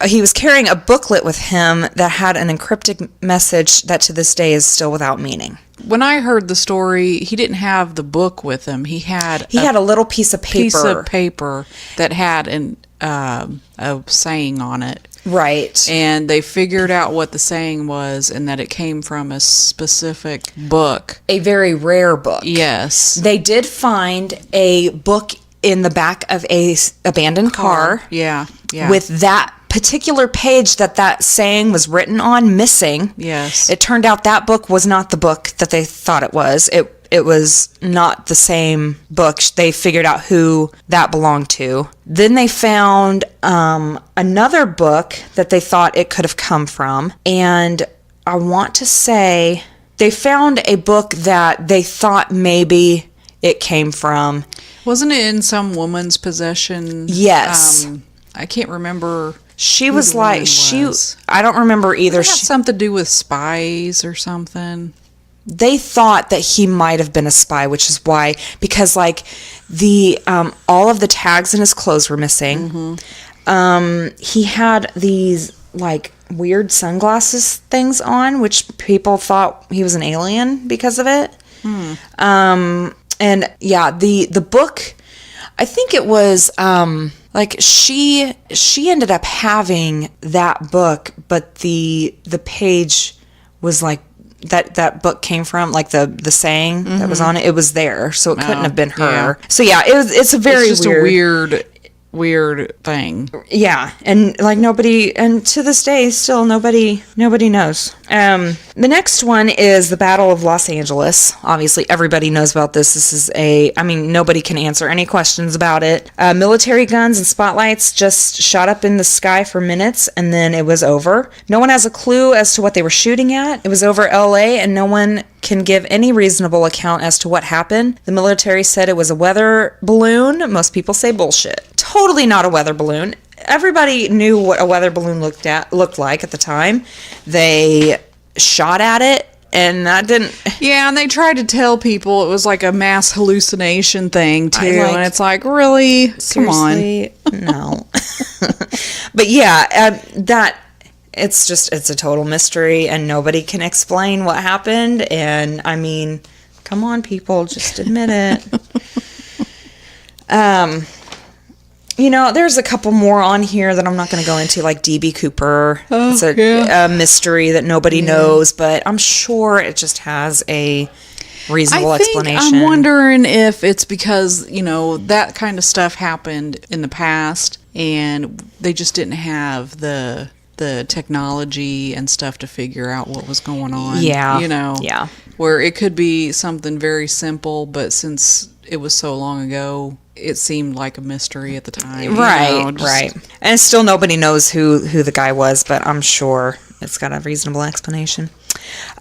He was carrying a booklet with him that had an encrypted message that to this day is still without meaning. When I heard the story, he didn't have the book with him. He had a little piece of paper that had a saying on it. Right. And they figured out what the saying was and that it came from a specific book. A very rare book. Yes. They did find a book in the back of a abandoned car. Yeah. With that particular page that saying was written on missing. Yes. It turned out that book was not the book that they thought it was. It was not the same book. They figured out who that belonged to. Then they found another book that they thought it could have come from. And I want to say they found a book that they thought maybe it came from. Wasn't it in some woman's possession? Yes. I can't remember. She was like, I don't remember either. It had something to do with spies or something. They thought that he might have been a spy, which is why, because like all of the tags in his clothes were missing. Mm-hmm. He had these like weird sunglasses things on, which people thought he was an alien because of it. And yeah, the book, I think it was, like she ended up having that book, but the page was like that book came from, like the saying that was on it. It was there, so it couldn't have been her. Yeah. So yeah, it's just a weird thing. Yeah, and like and to this day still nobody knows. The next one is the Battle of Los Angeles. Obviously everybody knows about this. This is nobody can answer any questions about it. Military guns and spotlights just shot up in the sky for minutes and then it was over. No one has a clue as to what they were shooting at. It was over LA and no one can give any reasonable account as to what happened. The military said it was a weather balloon. Most people say bullshit. Totally not a weather balloon. Everybody knew what a weather balloon looked like at the time. They shot at it, and that didn't... Yeah, and they tried to tell people it was like a mass hallucination thing, too. And it's like, really? Seriously? Come on. No. But yeah, it's a total mystery, and nobody can explain what happened. And, I mean, come on, people, just admit it. There's a couple more on here that I'm not going to go into, like D.B. Cooper. It's a mystery that nobody knows, but I'm sure it just has a reasonable explanation. I'm wondering if it's because, that kind of stuff happened in the past, and they just didn't have the technology and stuff to figure out what was going on. Yeah. Yeah. Where it could be something very simple, but since it was so long ago, it seemed like a mystery at the time. Right. And still nobody knows who the guy was, but I'm sure it's got a reasonable explanation.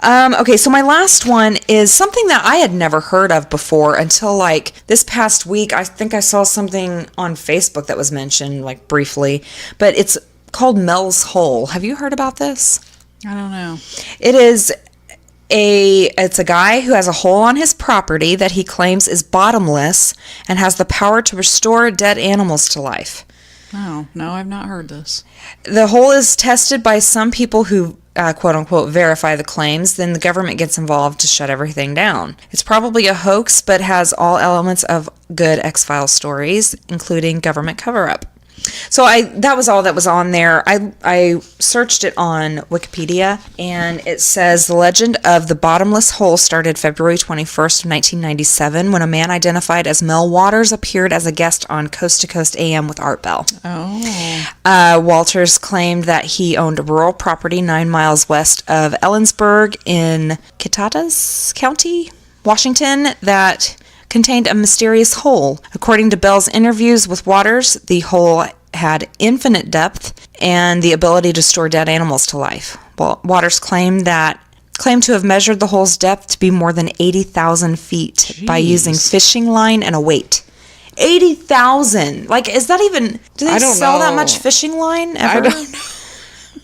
Okay, so my last one is something that I had never heard of before until like this past week. I think I saw something on Facebook that was mentioned like briefly, but it's called Mel's Hole. Have you heard about this? I don't know. It's a guy who has a hole on his property that he claims is bottomless and has the power to restore dead animals to life. Oh, no, I've not heard this. The hole is tested by some people who, quote unquote, verify the claims. Then the government gets involved to shut everything down. It's probably a hoax, but has all elements of good X-Files stories, including government cover-up. So that was all that was on there. I searched it on Wikipedia, and it says the legend of the bottomless hole started February 21st of 1997 when a man identified as Mel Waters appeared as a guest on Coast to Coast AM with Art Bell. Oh. Walters claimed that he owned a rural property 9 miles west of Ellensburg in Kittitas County, Washington, that contained a mysterious hole. According to Bell's interviews with Waters, the hole had infinite depth and the ability to store dead animals to life. Well, Waters claimed to have measured the hole's depth to be more than 80,000 feet Jeez. by using fishing line and a weight. 80,000! Like, is that even... Do they sell that much fishing line ever? I don't know.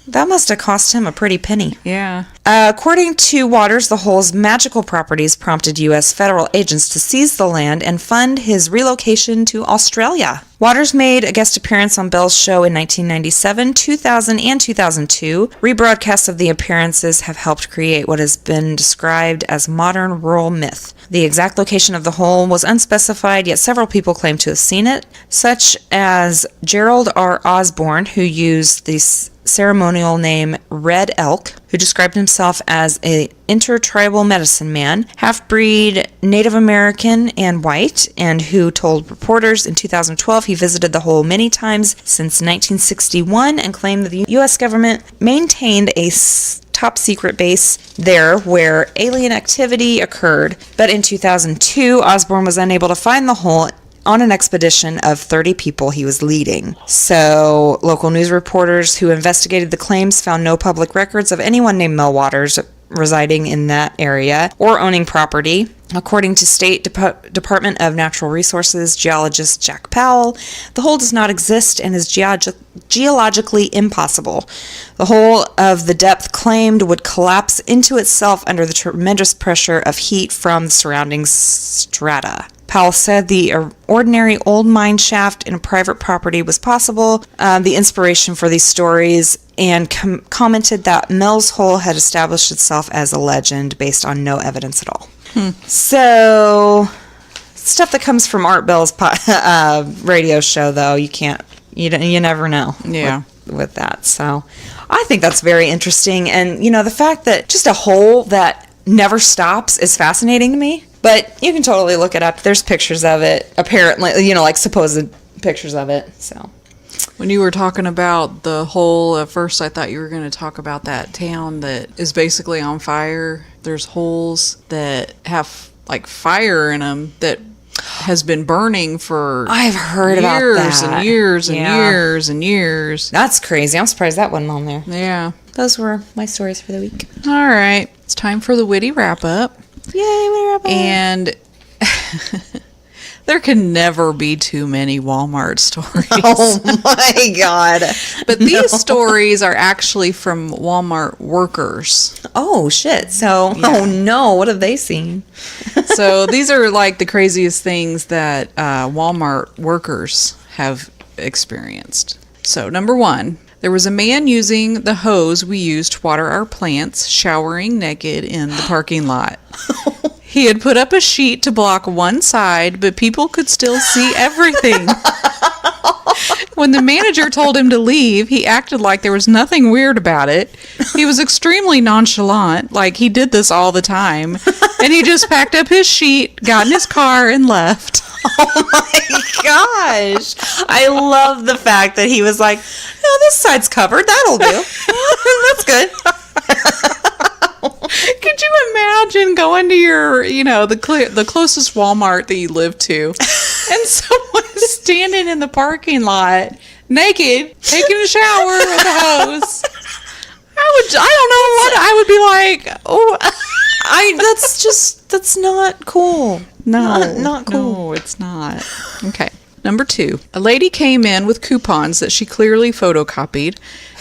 That must have cost him a pretty penny. Yeah. According to Waters, the hole's magical properties prompted U.S. federal agents to seize the land and fund his relocation to Australia. Waters made a guest appearance on Bell's show in 1997, 2000, and 2002. Rebroadcasts of the appearances have helped create what has been described as modern rural myth. The exact location of the hole was unspecified, yet several people claim to have seen it, such as Gerald R. Osborne, who used the ceremonial name Red Elk, who described himself as an intertribal medicine man, half-breed Native American and white, and who told reporters in 2012 he visited the hole many times since 1961 and claimed that the U.S. government maintained a top-secret base there where alien activity occurred. But in 2002, Osborne was unable to find the hole on an expedition of 30 people he was leading. So, local news reporters who investigated the claims found no public records of anyone named Mel Waters residing in that area or owning property. According to State Department of Natural Resources geologist Jack Powell, the hole does not exist and is geologically impossible. The hole of the depth claimed would collapse into itself under the tremendous pressure of heat from the surrounding strata. Powell said the ordinary old mine shaft in a private property was possible, the inspiration for these stories, and commented that Mel's Hole had established itself as a legend based on no evidence at all. So, stuff that comes from Art Bell's radio show, though, you never know. Yeah. With that. So, I think that's very interesting. And, the fact that just a hole that never stops is fascinating to me. But you can totally look it up. There's pictures of it, apparently, like supposed pictures of it. So, when you were talking about the hole, at first I thought you were going to talk about that town that is basically on fire. There's holes that have like fire in them that has been burning for I've heard about years that. and years and years and years. That's crazy. I'm surprised that wasn't on there. Yeah. Those were my stories for the week. All right. It's time for the witty wrap up. Yay, witty wrap up. And there can never be too many Walmart stories. Oh my God. But these stories are actually from Walmart workers. Oh shit. So, oh no, what have they seen? So these are like the craziest things that Walmart workers have experienced. So number 1, there was a man using the hose we used to water our plants, showering naked in the parking lot. He had put up a sheet to block one side, but people could still see everything. When the manager told him to leave, he acted like there was nothing weird about it. He was extremely nonchalant, like he did this all the time. And he just packed up his sheet, got in his car, and left. Oh my gosh. I love the fact that he was like, no, this side's covered. That'll do. That's good. Could you imagine going to your, the closest Walmart that you live to, and someone standing in the parking lot naked, taking a shower with a hose? I would be like, oh, that's not cool. No, not cool. No, it's not. Okay. Number 2, a lady came in with coupons that she clearly photocopied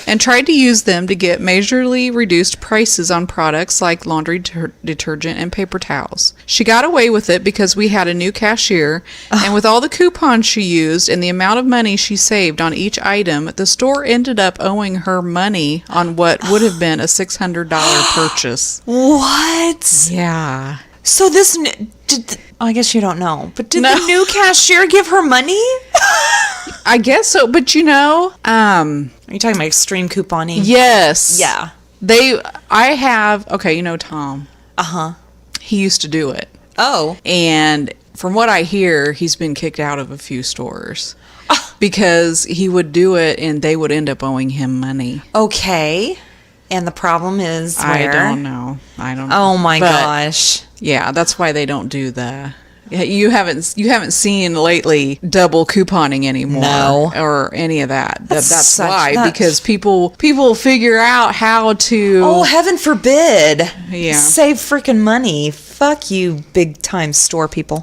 and tried to use them to get majorly reduced prices on products like laundry detergent and paper towels. She got away with it because we had a new cashier, and with all the coupons she used and the amount of money she saved on each item, the store ended up owing her money on what would have been a $600 purchase. What? Yeah. So this, I guess you don't know, but did the new cashier give her money? I guess so, but are you talking about extreme couponing? Yes. Yeah. Tom. Uh-huh. He used to do it. Oh. And from what I hear, he's been kicked out of a few stores because he would do it and they would end up owing him money. Okay. And the problem is where? I don't know. Oh my gosh. Yeah, that's why they don't do the... You haven't seen lately double couponing anymore. No. Or any of that. That's why. Because people figure out how to... Oh, heaven forbid. Yeah. Save freaking money. Fuck you, big time store people.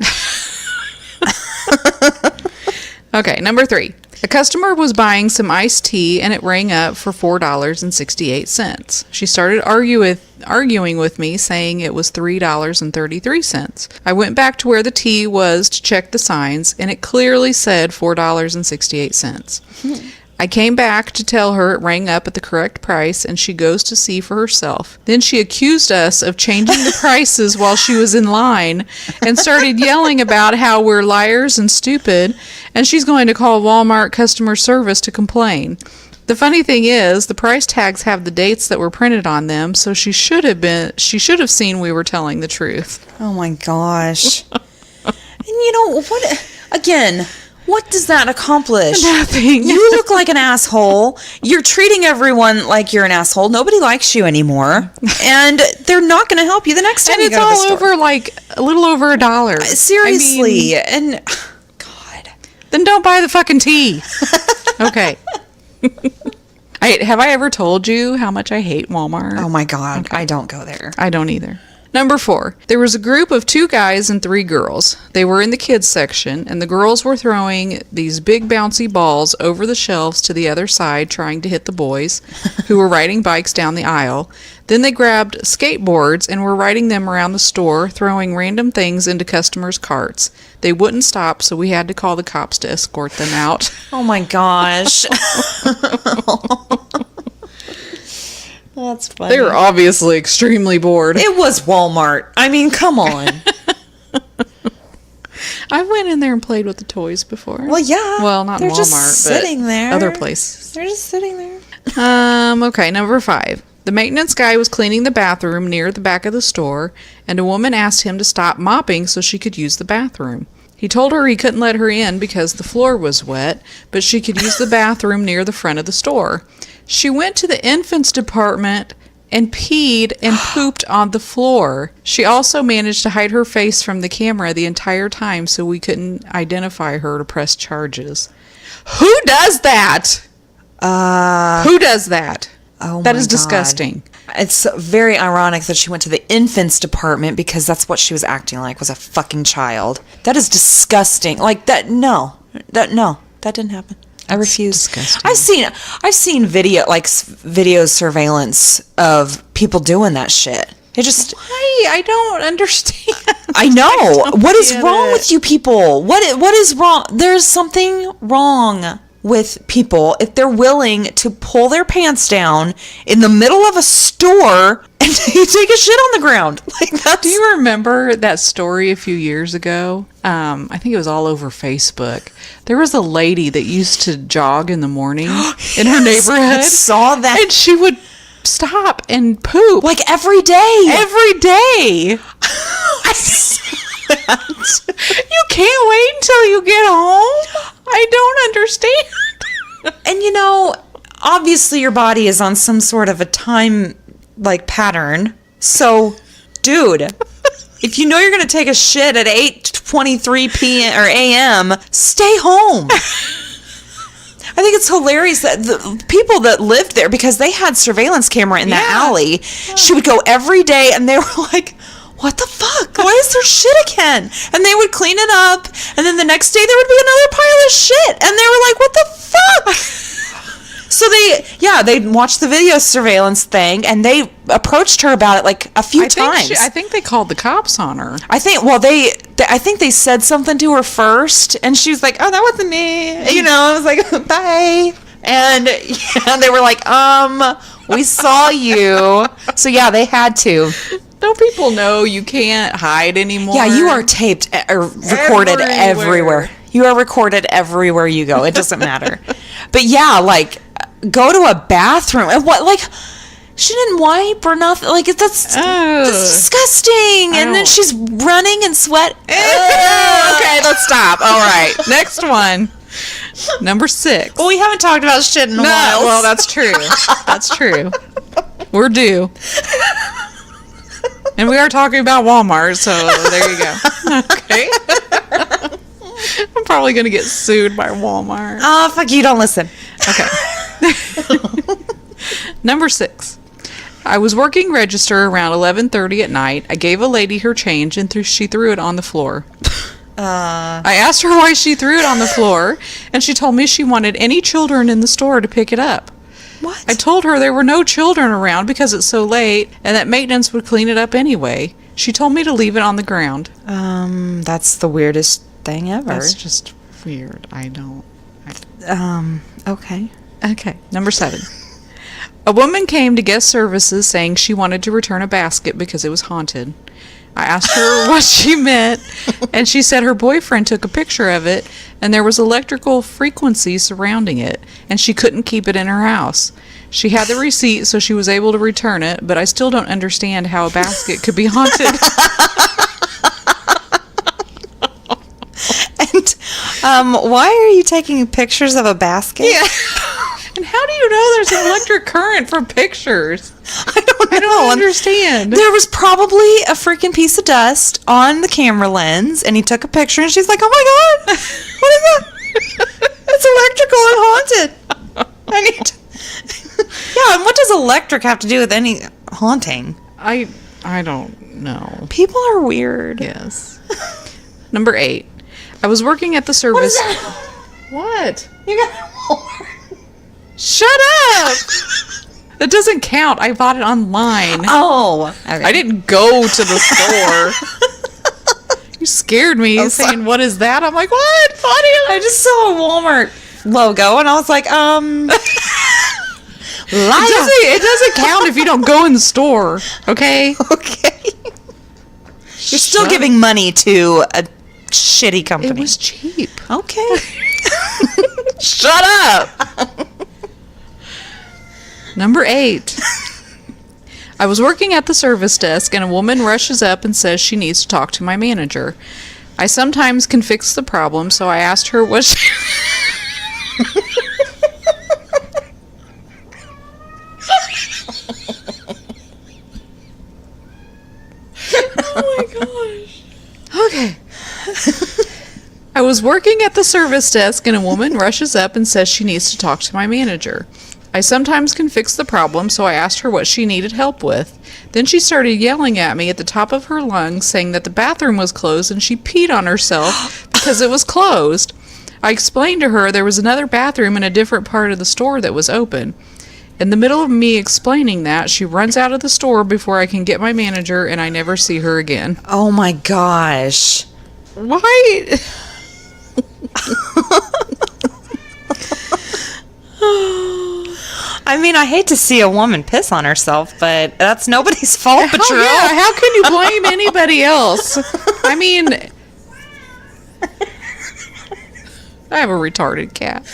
Okay, number 3. A customer was buying some iced tea and it rang up for $4.68. She started arguing with me, saying it was $3.33. I went back to where the tea was to check the signs, and it clearly said $4.68. I came back to tell her it rang up at the correct price, and she goes to see for herself. Then she accused us of changing the prices while she was in line and started yelling about how we're liars and stupid, and she's going to call Walmart customer service to complain. The funny thing is, the price tags have the dates that were printed on them, so she should have seen we were telling the truth. Oh my gosh. And what does that accomplish? Nothing. You look like an asshole. You're treating everyone like you're an asshole. Nobody likes you anymore. And they're not going to help you the next time you go to the store. And it's all over like a little over $1. Seriously. God. Then don't buy the fucking tea. Okay. Have I ever told you how much I hate Walmart? Oh my God. Okay. I don't go there. I don't either. Number 4, there was a group of 2 guys and 3 girls. They were in the kids section, and the girls were throwing these big bouncy balls over the shelves to the other side, trying to hit the boys, who were riding bikes down the aisle. Then they grabbed skateboards and were riding them around the store, throwing random things into customers' carts. They wouldn't stop, so we had to call the cops to escort them out. Oh my gosh. That's funny. They were obviously extremely bored. It was Walmart. I mean, come on. I went in there and played with the toys before. Well, yeah. Well, not in Walmart, just sitting but there. Other places. They're just sitting there. Okay, number 5. The maintenance guy was cleaning the bathroom near the back of the store, and a woman asked him to stop mopping so she could use the bathroom. He told her he couldn't let her in because the floor was wet, but she could use the bathroom near the front of the store. She went to the infants department and peed and pooped on the floor. She also managed to hide her face from the camera the entire time so we couldn't identify her to press charges. Who does that? Who does that? Oh my That is God. disgusting. It's very ironic that she went to the infants department because that's what she was acting like, was a fucking child. That is disgusting. Like that, no. That didn't happen. I refuse. Disgusting. I've seen video surveillance of people doing that shit. It just... Why? I don't understand. I know. What is wrong it. with you people? What is wrong? There's something wrong with people if they're willing to pull their pants down in the middle of a store and take a shit on the ground. Like that's... Do you remember that story a few years ago? I think it was all over Facebook. There was a lady that used to jog in the morning in her neighborhood. I saw that. And she would stop and poop. Like every day. Every day. I saw that. You can't wait until you get home? I don't understand. And obviously your body is on some sort of a time pattern. So, dude, if you know you're going to take a shit at 8:23 p.m. or a.m., stay home. I think it's hilarious that the people that lived there, because they had surveillance camera in that alley, she would go every day and they were like, what the fuck? why is there shit again? And they would clean it up, and then the next day there would be another pile of shit, and they were like, what the fuck? So they watched the video surveillance thing, and they approached her about it like a few times. I think they called the cops on her. I think they said something to her first, and she was like, oh, that wasn't me. You know, I was like, bye. And they were like, we saw you. So yeah, they had to. Don't people know you can't hide anymore? Yeah, you are taped or recorded everywhere. You are recorded everywhere you go. It doesn't matter. But yeah, like, go to a bathroom and what, like, she didn't wipe or nothing. Like, that's disgusting. And then she's running and sweat. Okay, let's stop. All right, next one. Number 6. Well, we haven't talked about shit in a while. Well, that's true. That's true. We're due. And we are talking about Walmart, so there you go. Okay. I'm probably going to get sued by Walmart. Oh, fuck you. Don't listen. Okay. Number 6. I was working register around 11:30 at night. I gave a lady her change and she threw it on the floor. I asked her why she threw it on the floor, and she told me she wanted any children in the store to pick it up. What? I told her there were no children around because it's so late and that maintenance would clean it up anyway. She told me to leave it on the ground. That's the weirdest thing ever. That's just weird. Okay. Okay. Number 7. A woman came to guest services saying she wanted to return a basket because it was haunted. I asked her what she meant, and she said her boyfriend took a picture of it, and there was electrical frequency surrounding it, and she couldn't keep it in her house. She had the receipt, so she was able to return it, but I still don't understand how a basket could be haunted. And why are you taking pictures of a basket? Yeah. And how do you know there's an electric current for pictures? I don't understand. There was probably a freaking piece of dust on the camera lens, and he took a picture, and she's like, oh my God, what is that? It's electrical and haunted. I need to... Yeah, and what does electric have to do with any haunting? I don't know. People are weird. Yes. Number 8. I was working at the service... What is that? What? You got more. Shut up! That doesn't count. I bought it online. Oh. Okay. I didn't go to the store. You scared me saying, what is that? I'm like, what? I just saw a Walmart logo, and I was like, It doesn't count if you don't go in the store, okay? Okay. You're still giving money to a shitty company. It was cheap. Okay. Shut up! Number 8. I was working at the service desk, and a woman rushes up and says she needs to talk to my manager. I sometimes can fix the problem, so I asked her what she... Oh my gosh. Okay. I was working at the service desk, and a woman rushes up and says she needs to talk to my manager. I sometimes can fix the problem, so I asked her what she needed help with. Then she started yelling at me at the top of her lungs, saying that the bathroom was closed and she peed on herself because it was closed. I explained to her there was another bathroom in a different part of the store that was open. In the middle of me explaining that, she runs out of the store before I can get my manager, and I never see her again. Oh my gosh. Why? I mean, I hate to see a woman piss on herself, but that's nobody's fault but your own. How can you blame anybody else? I mean, I have a retarded cat.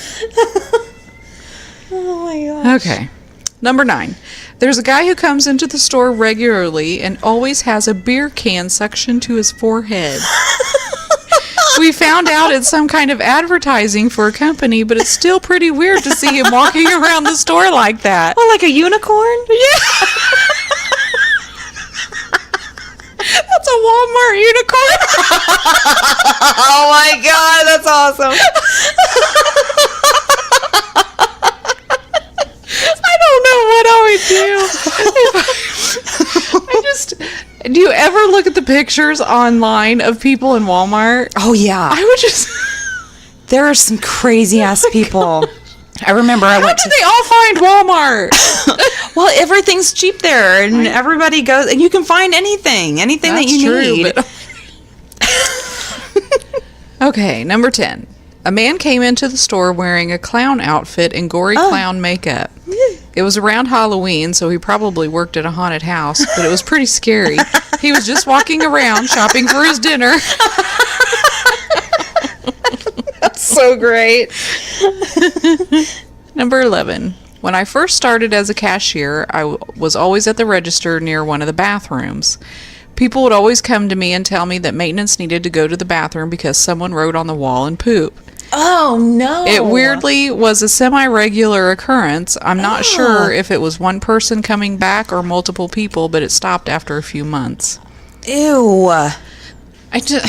Oh my gosh. Okay. Number 9. There's a guy who comes into the store regularly and always has a beer can suctioned to his forehead. We found out it's some kind of advertising for a company, but it's still pretty weird to see him walking around the store like that. Oh, like a unicorn? Yeah. That's a Walmart unicorn. Oh my God, that's awesome. I don't know what I would do. Do you ever look at the pictures online of people in Walmart? Oh, yeah. I would just... There are some crazy-ass people. I remember I went to... How did they all find Walmart? Well, everything's cheap there, and everybody goes... And you can find anything that you need. But... Okay, number 10. A man came into the store wearing a clown outfit and gory clown makeup. It was around Halloween, so he probably worked at a haunted house, but it was pretty scary. He was just walking around shopping for his dinner. That's so great. Number 11. When I first started as a cashier, I was always at the register near one of the bathrooms. People would always come to me and tell me that maintenance needed to go to the bathroom because someone wrote on the wall and poop. Oh, no. It weirdly was a semi-regular occurrence. I'm not sure if it was one person coming back or multiple people, but it stopped after a few months. Ew. I just...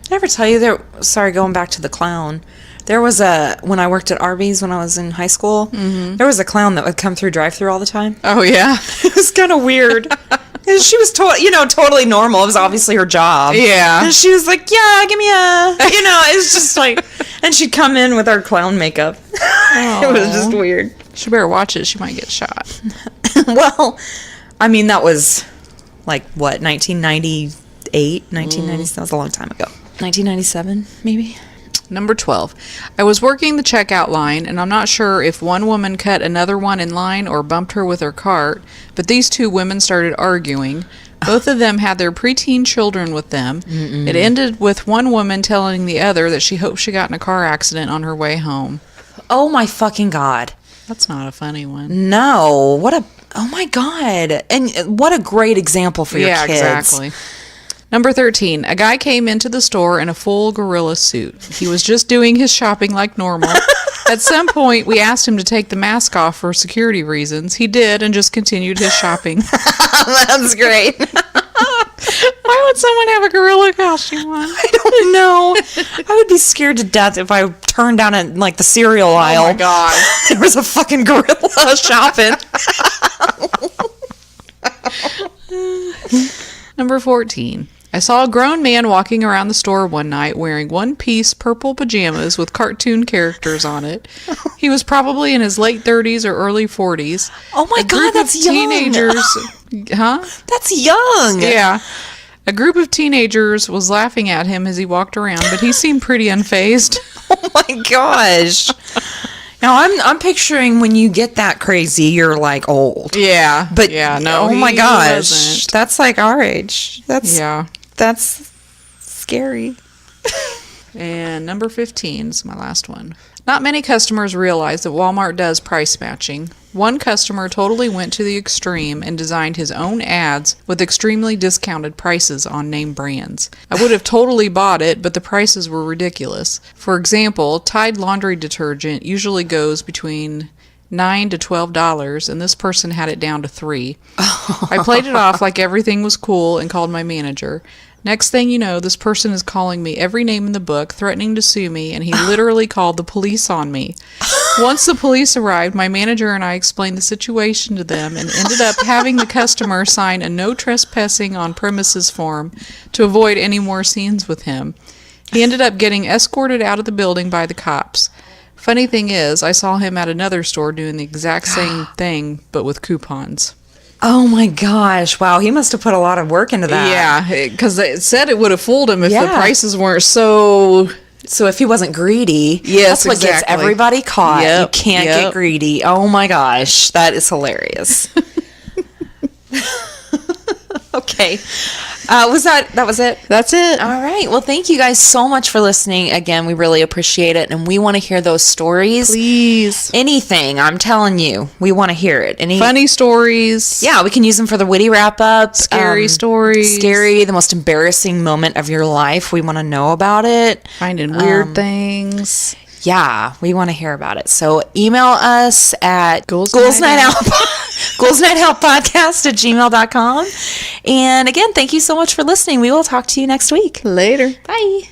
Did I ever tell you there... Sorry, going back to the clown. There was when I worked at Arby's when I was in high school, there was a clown that would come through drive-thru all the time. Oh, yeah? It was kind of weird. She was totally normal. It was obviously her job. Yeah. And she was like, yeah, give me a... it was just like... And she'd come in with her clown makeup. It was just weird. She better watch it. She might get shot. Well, I mean, that was like, what, 1998? 1990? That was a long time ago. 1997, maybe? Number 12. I was working the checkout line, and I'm not sure if one woman cut another one in line or bumped her with her cart, but these two women started arguing. Both of them had their preteen children with them. Mm-mm. It ended with one woman telling the other that she hoped she got in a car accident on her way home. Oh my fucking God. That's not a funny one. No. Oh my God. And what a great example for your kids. Yeah, exactly. Number 13. A guy came into the store in a full gorilla suit. He was just doing his shopping like normal. At some point, we asked him to take the mask off for security reasons. He did and just continued his shopping. That's great. Why would someone have a gorilla costume on? I don't know. I would be scared to death if I turned down at like the cereal aisle. Oh my God. There was a fucking gorilla shopping. Number 14. I saw a grown man walking around the store one night wearing one-piece purple pajamas with cartoon characters on it. He was probably in his late 30s or early 40s. Oh my God, that's young. Teenagers, huh? That's young. Yeah. A group of teenagers was laughing at him as he walked around, but he seemed pretty unfazed. Oh my gosh. Now I'm picturing when you get that crazy, you're like old. Yeah. But yeah, no. Oh my gosh. Wasn't. That's like our age. That's scary. And number 15 is my last one. Not many customers realize that Walmart does price matching. One customer totally went to the extreme and designed his own ads with extremely discounted prices on name brands. I would have totally bought it, but the prices were ridiculous. For example, Tide laundry detergent usually goes between $9 to $12, and this person had it down to $3. I played it off like everything was cool and called my manager. Next thing you know, this person is calling me every name in the book, threatening to sue me, and he literally called the police on me. Once the police arrived, my manager and I explained the situation to them and ended up having the customer sign a no trespassing on premises form to avoid any more scenes with him. He ended up getting escorted out of the building by the cops. Funny thing is, I saw him at another store doing the exact same thing, but with coupons. Oh my gosh. Wow, he must have put a lot of work into that. Yeah, because it said it would have fooled him if the prices weren't so... So if he wasn't greedy, yes, that's what gets everybody caught. Yep, you can't get greedy. Oh my gosh, that is hilarious. Okay. That was it? That's it. All right. Well, thank you guys so much for listening. Again, we really appreciate it. And we want to hear those stories. Please. Anything. I'm telling you. We want to hear it. Any funny stories. Yeah, we can use them for the witty wrap-up. Scary stories. Scary, the most embarrassing moment of your life. We want to know about it. Finding weird things. Yeah, we want to hear about it. So email us at GhoulsNightOutPodcast@gmail.com. And again, thank you so much for listening. We will talk to you next week. Later. Bye.